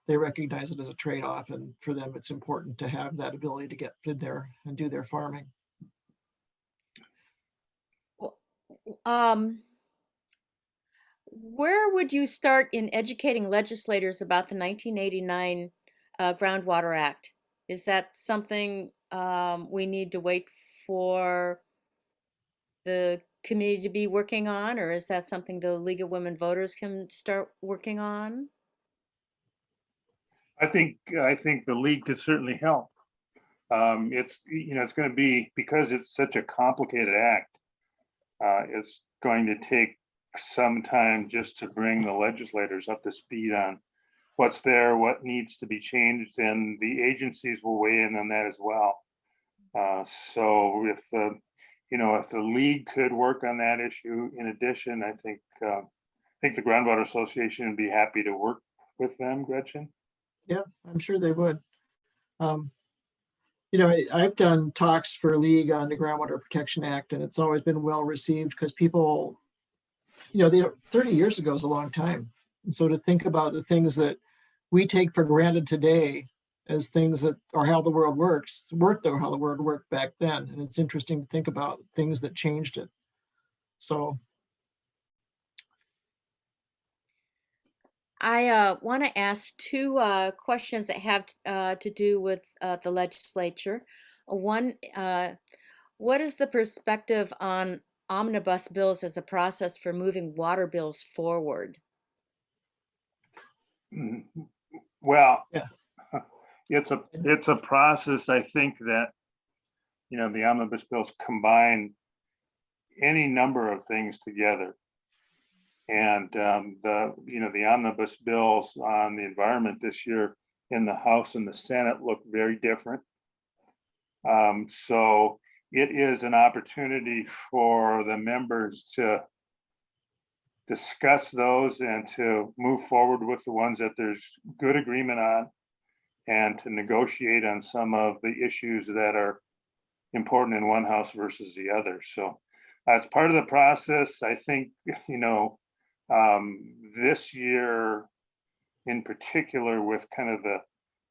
They recognize it as a trade-off, and for them, it's important to have that ability to get in there and do their farming. Where would you start in educating legislators about the 1989 Groundwater Act? Is that something we need to wait for the committee to be working on, or is that something the League of Women Voters can start working on? I think the league could certainly help. It's, it's going to be, because it's such a complicated act, it's going to take some time just to bring the legislators up to speed on what's there, what needs to be changed, and the agencies will weigh in on that as well. So if if the league could work on that issue, in addition, I think the Groundwater Association would be happy to work with them, Gretchen. Yeah, I'm sure they would. I've done talks for League on the Groundwater Protection Act, and it's always been well received because people, 30 years ago is a long time. And so to think about the things that we take for granted today as things that are how the world works, weren't though how the world worked back then. And it's interesting to think about things that changed it. So I want to ask two questions that have to do with the legislature. One, what is the perspective on omnibus bills as a process for moving water bills forward? Well, Yeah. it's a process, I think, that the omnibus bills combine any number of things together. And the omnibus bills on the environment this year in the House and the Senate look very different. So it is an opportunity for the members to discuss those and to move forward with the ones that there's good agreement on, and to negotiate on some of the issues that are important in one house versus the other. So as part of the process, I think, this year in particular, with kind of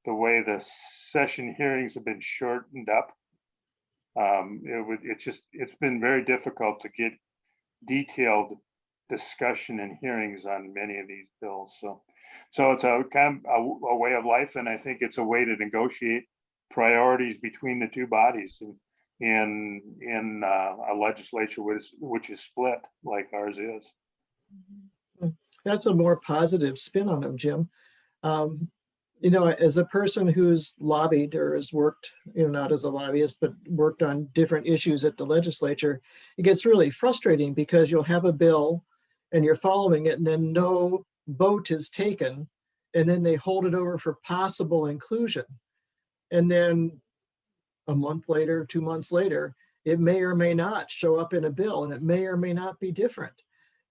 the way the session hearings have been shortened up, it's been very difficult to get detailed discussion and hearings on many of these bills. So it's a kind of a way of life, and I think it's a way to negotiate priorities between the two bodies in a legislature which is split like ours is. that's a more positive spin on them, Jim. As a person who's lobbied or has worked, not as a lobbyist, but worked on different issues at the legislature, it gets really frustrating because you'll have a bill and you're following it, and then no vote is taken, and then they hold it over for possible inclusion. And then a month later, 2 months later, it may or may not show up in a bill, and it may or may not be different.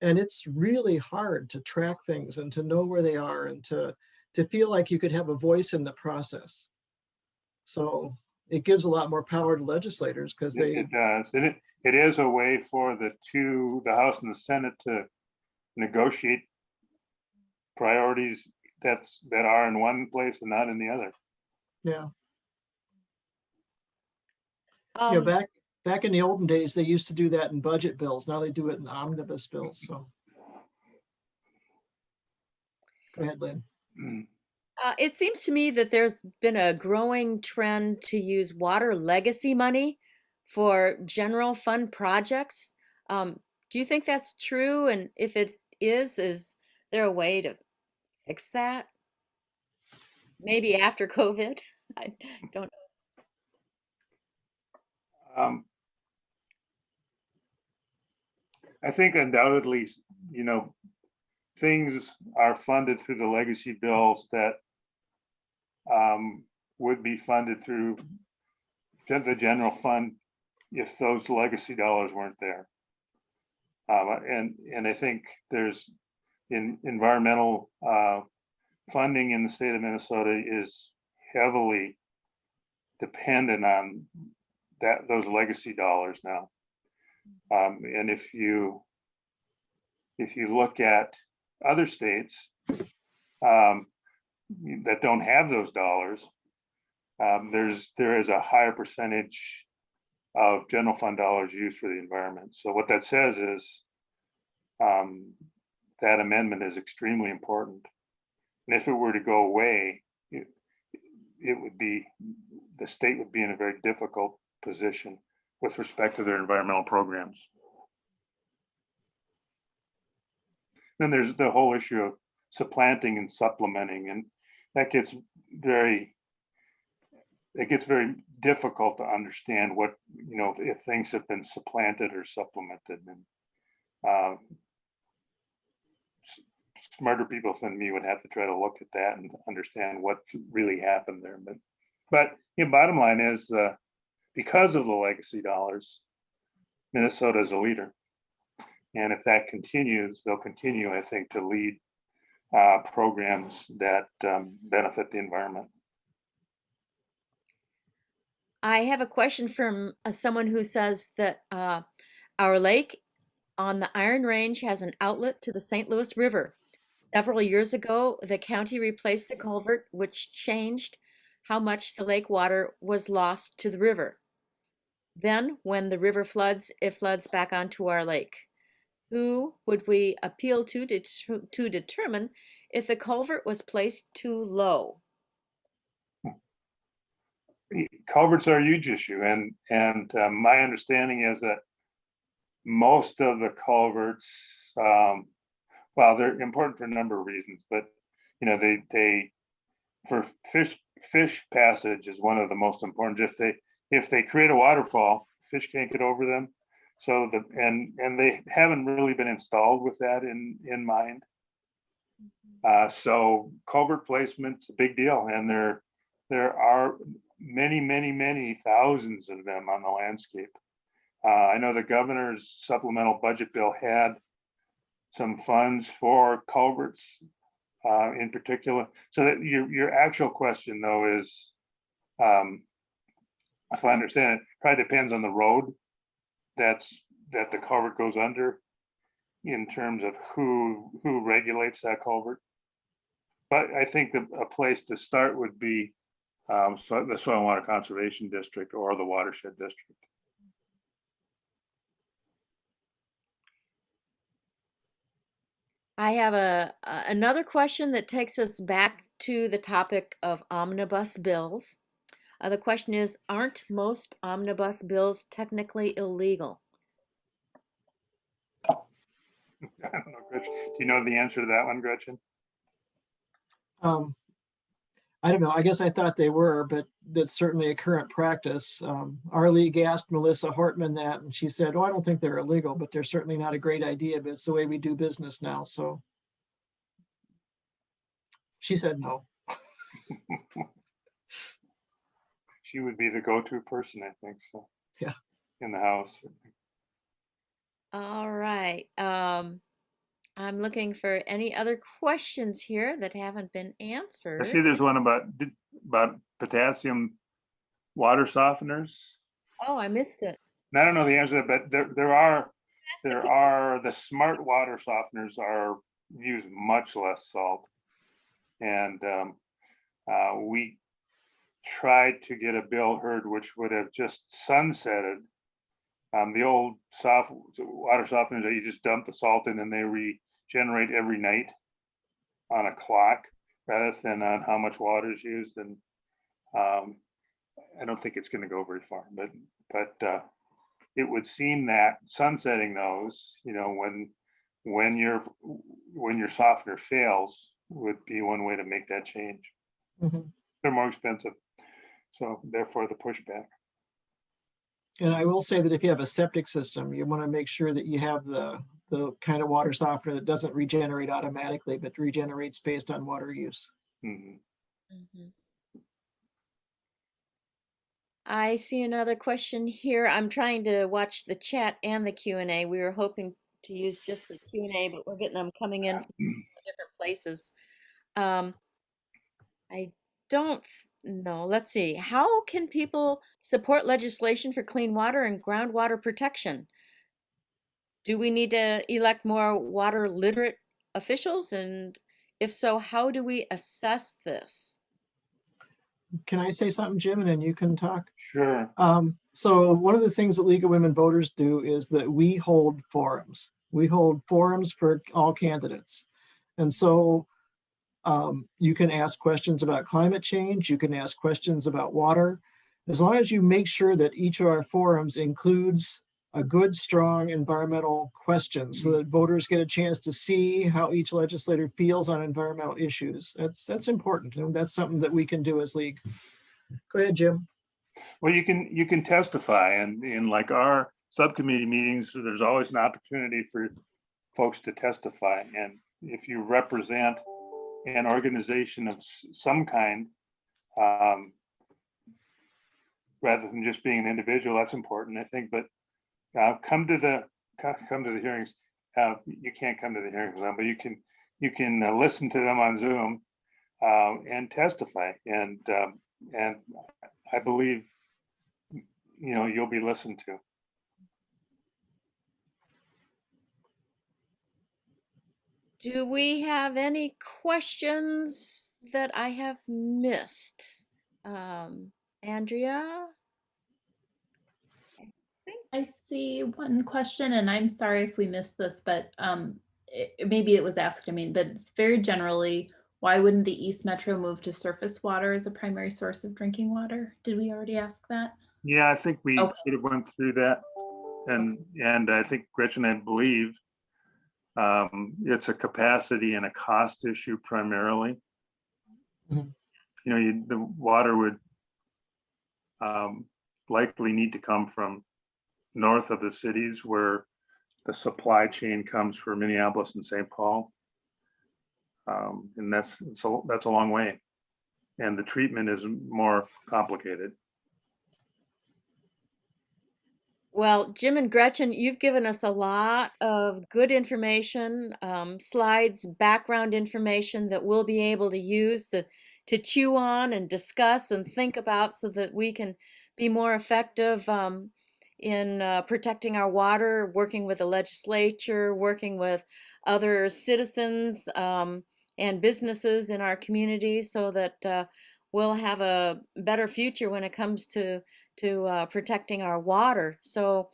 And it's really hard to track things and to know where they are, and to feel like you could have a voice in the process. So it gives a lot more power to legislators because It does. And it is a way for the House and the Senate to negotiate priorities that are in one place and not in the other. Yeah. Um, Back in the olden days, they used to do that in budget bills. Now they do it in omnibus bills. So go ahead, Lynn. It seems to me that there's been a growing trend to use water legacy money for general fund projects. Do you think that's true? And if it is there a way to fix that? Maybe after COVID? I don't know. I think undoubtedly, things are funded through the legacy bills that would be funded through the general fund if those legacy dollars weren't there. And I think there's environmental funding in the state of Minnesota is heavily dependent on those legacy dollars now. And if you look at other states that don't have those dollars, there is a higher percentage of general fund dollars used for the environment. So what that says is that amendment is extremely important. And if it were to go away, the state would be in a very difficult position with respect to their environmental programs. Then there's the whole issue of supplanting and supplementing, and that gets very, it gets very difficult to understand what, if things have been supplanted or supplemented. And smarter people than me would have to try to look at that and understand what really happened there. But bottom line is, because of the legacy dollars, Minnesota is a leader. And if that continues, they'll continue, I think, to lead programs that benefit the environment. I have a question from someone who says that our lake on the Iron Range has an outlet to the St. Louis River. Several years ago, the county replaced the culvert, which changed how much the lake water was lost to the river. Then, when the river floods, it floods back onto our lake. Who would we appeal to determine if the culvert was placed too low? Culverts are a huge issue, and my understanding is that most of the culverts, well, they're important for a number of reasons, but they for fish passage is one of the most important. If they create a waterfall, fish can't get over them. So and they haven't really been installed with that in mind. So culvert placement's a big deal, and there are many thousands of them on the landscape. I know the governor's supplemental budget bill had some funds for culverts in particular. So that your actual question though is, if I understand it, probably depends on the road that the culvert goes under in terms of who regulates that culvert. But I think a place to start would be the Soil and Water Conservation District or the Watershed District. I have another question that takes us back to the topic of omnibus bills. The question is, aren't most omnibus bills technically illegal? I don't know, Gretchen. Do you know the answer to that one, Gretchen? I don't know. I guess I thought they were, but that's certainly a current practice. Our league asked Melissa Hortman that, and she said, "Oh, I don't think they're illegal, but they're certainly not a great idea. But it's the way we do business now." So she said no. She would be the go-to person, I think. So yeah, in the House. All right. I'm looking for any other questions here that haven't been answered. I see there's one about potassium water softeners. Oh, I missed it. And I don't know the answer to that, but there are the smart water softeners are use much less salt, and we tried to get a bill heard which would have just sunsetted the old water softeners that you just dump the salt in and they regenerate every night on a clock rather than on how much water is used. And I don't think it's going to go very far, but it would seem that sunsetting those, when your softener fails, would be one way to make that change. Mm-hmm. They're more expensive, so therefore the pushback. And I will say that if you have a septic system, you want to make sure that you have the kind of water softener that doesn't regenerate automatically, but regenerates based on water use. Mm-hmm. Mm-hmm. I see another question here. I'm trying to watch the chat and the Q&A. We were hoping to use just the Q&A, but we're getting them coming in from different places. I don't know. Let's see. How can people support legislation for clean water and groundwater protection? Do we need to elect more water literate officials? And if so, how do we assess this? Can I say something, Jim, and then you can talk? Sure. So one of the things that League of Women Voters do is that we hold forums. We hold forums for all candidates. And so you can ask questions about climate change. You can ask questions about water. As long as you make sure that each of our forums includes a good, strong environmental question so that voters get a chance to see how each legislator feels on environmental issues. That's important. And that's something that we can do as League. Go ahead, Jim. Well, you can testify, and in like our subcommittee meetings, there's always an opportunity for folks to testify. And if you represent an organization of some kind, rather than just being an individual, that's important, I think. But come to the hearings. You can't come to the hearings, but you can listen to them on Zoom and testify. And I believe you'll be listened to. Do we have any questions that I have missed? Andrea? I see one question, and I'm sorry if we missed this, but maybe it was asked, but it's very generally, why wouldn't the East Metro move to surface water as a primary source of drinking water? Did we already ask that? Yeah, I think we Okay. sort of went through that. And I think Gretchen, I believe it's a capacity and a cost issue primarily. Mhm. The water would likely need to come from north of the cities where the supply chain comes for Minneapolis and St. Paul. And that's a long way. And the treatment is more complicated. Well, Jim and Gretchen, you've given us a lot of good information, slides, background information that we'll be able to use to chew on and discuss and think about so that we can be more effective in protecting our water, working with the legislature, working with other citizens and businesses in our community so that we'll have a better future when it comes to protecting our water. So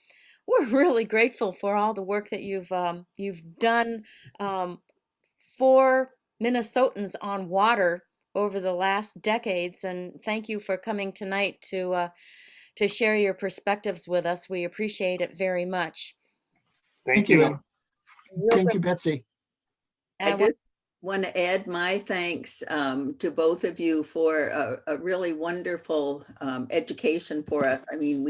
we're really grateful for all the work that you've done for Minnesotans on water over the last decades. And thank you for coming tonight to share your perspectives with us. We appreciate it very much. Thank you. Lynn. Thank you, Betsy. I just want to add my thanks to both of you for a really wonderful education for us. I mean,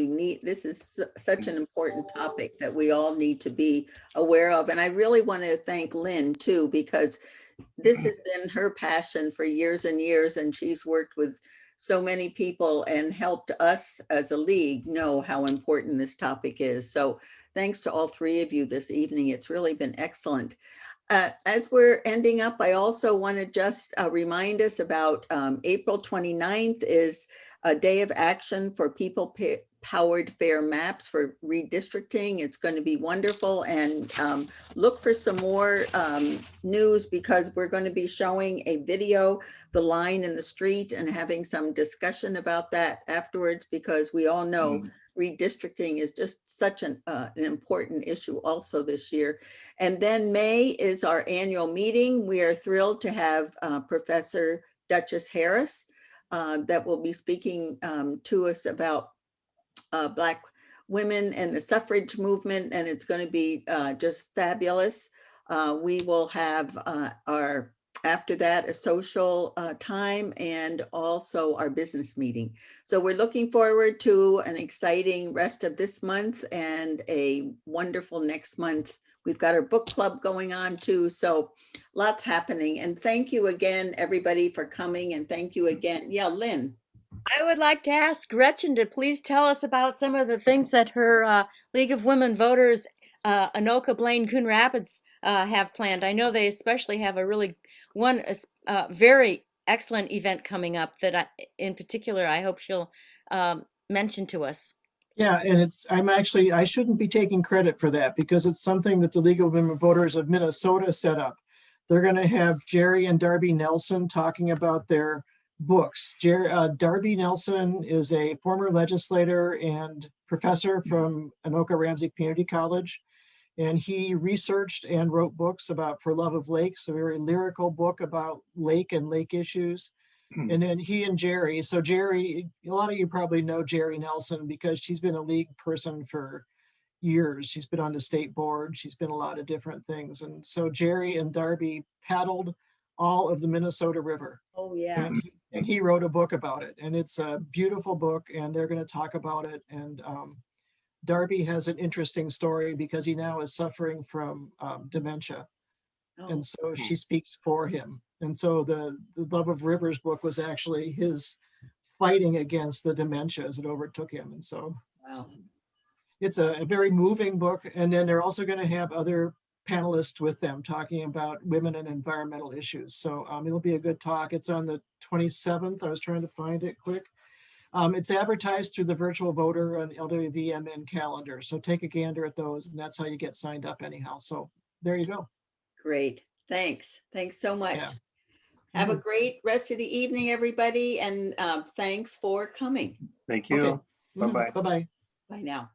this is such an important topic that we all need to be aware of. And I really want to thank Lynn too, because this has been her passion for years and years, and she's worked with so many people and helped us as a league know how important this topic is. So thanks to all three of you this evening. It's really been excellent. As we're ending up, I also want to just remind us about April 29th is a day of action for people-powered fair maps for redistricting. It's going to be wonderful, and look for some more news, because we're going to be showing a video, the line in the street, and having some discussion about that afterwards, because we all know redistricting is just such an important issue also this year. And then May is our annual meeting. We are thrilled to have Professor Duchess Harris that will be speaking to us about Black women and the suffrage movement, and it's going to be just fabulous. We will have after that, a social time, and also our business meeting. So we're looking forward to an exciting rest of this month and a wonderful next month. We've got our book club going on too, so lots happening. And thank you again, everybody, for coming, and thank you again. Yeah, Lynn. I would like to ask Gretchen to please tell us about some of the things that her League of Women Voters, Anoka, Blaine, Coon Rapids have planned. I know they especially have a very excellent event coming up that in particular, I hope she'll mention to us. Yeah, and I shouldn't be taking credit for that, because it's something that the League of Women Voters of Minnesota set up. They're going to have Jerry and Darby Nelson talking about their books. Darby Nelson is a former legislator and professor from Anoka Ramsey Community College, and he researched and wrote books about For Love of Lakes, a very lyrical book about lake and lake issues. And then he and Jerry, so Jerry, a lot of you probably know Jerry Nelson because she's been a league person for years. She's been on the state board. She's been a lot of different things. And so Jerry and Darby paddled all of the Minnesota River. Oh, yeah. And he wrote a book about it, and it's a beautiful book, and they're going to talk about it. And Darby has an interesting story because he now is suffering from dementia. Oh, And so she speaks for him. And so the Love of Rivers book was actually his fighting against the dementia as it overtook him. And so wow. it's a very moving book. And then they're also going to have other panelists with them talking about women and environmental issues. So it'll be a good talk. It's on the 27th. I was trying to find it quick. It's advertised through the virtual voter and LWV MN calendar. So take a gander at those, and that's how you get signed up anyhow. So there you go. Great. Thanks. Thanks so much. Yeah. Have a Mhm. great rest of the evening, everybody. And thanks for coming. Thank you. Okay. Mhm. Bye-bye. Bye-bye. Bye now.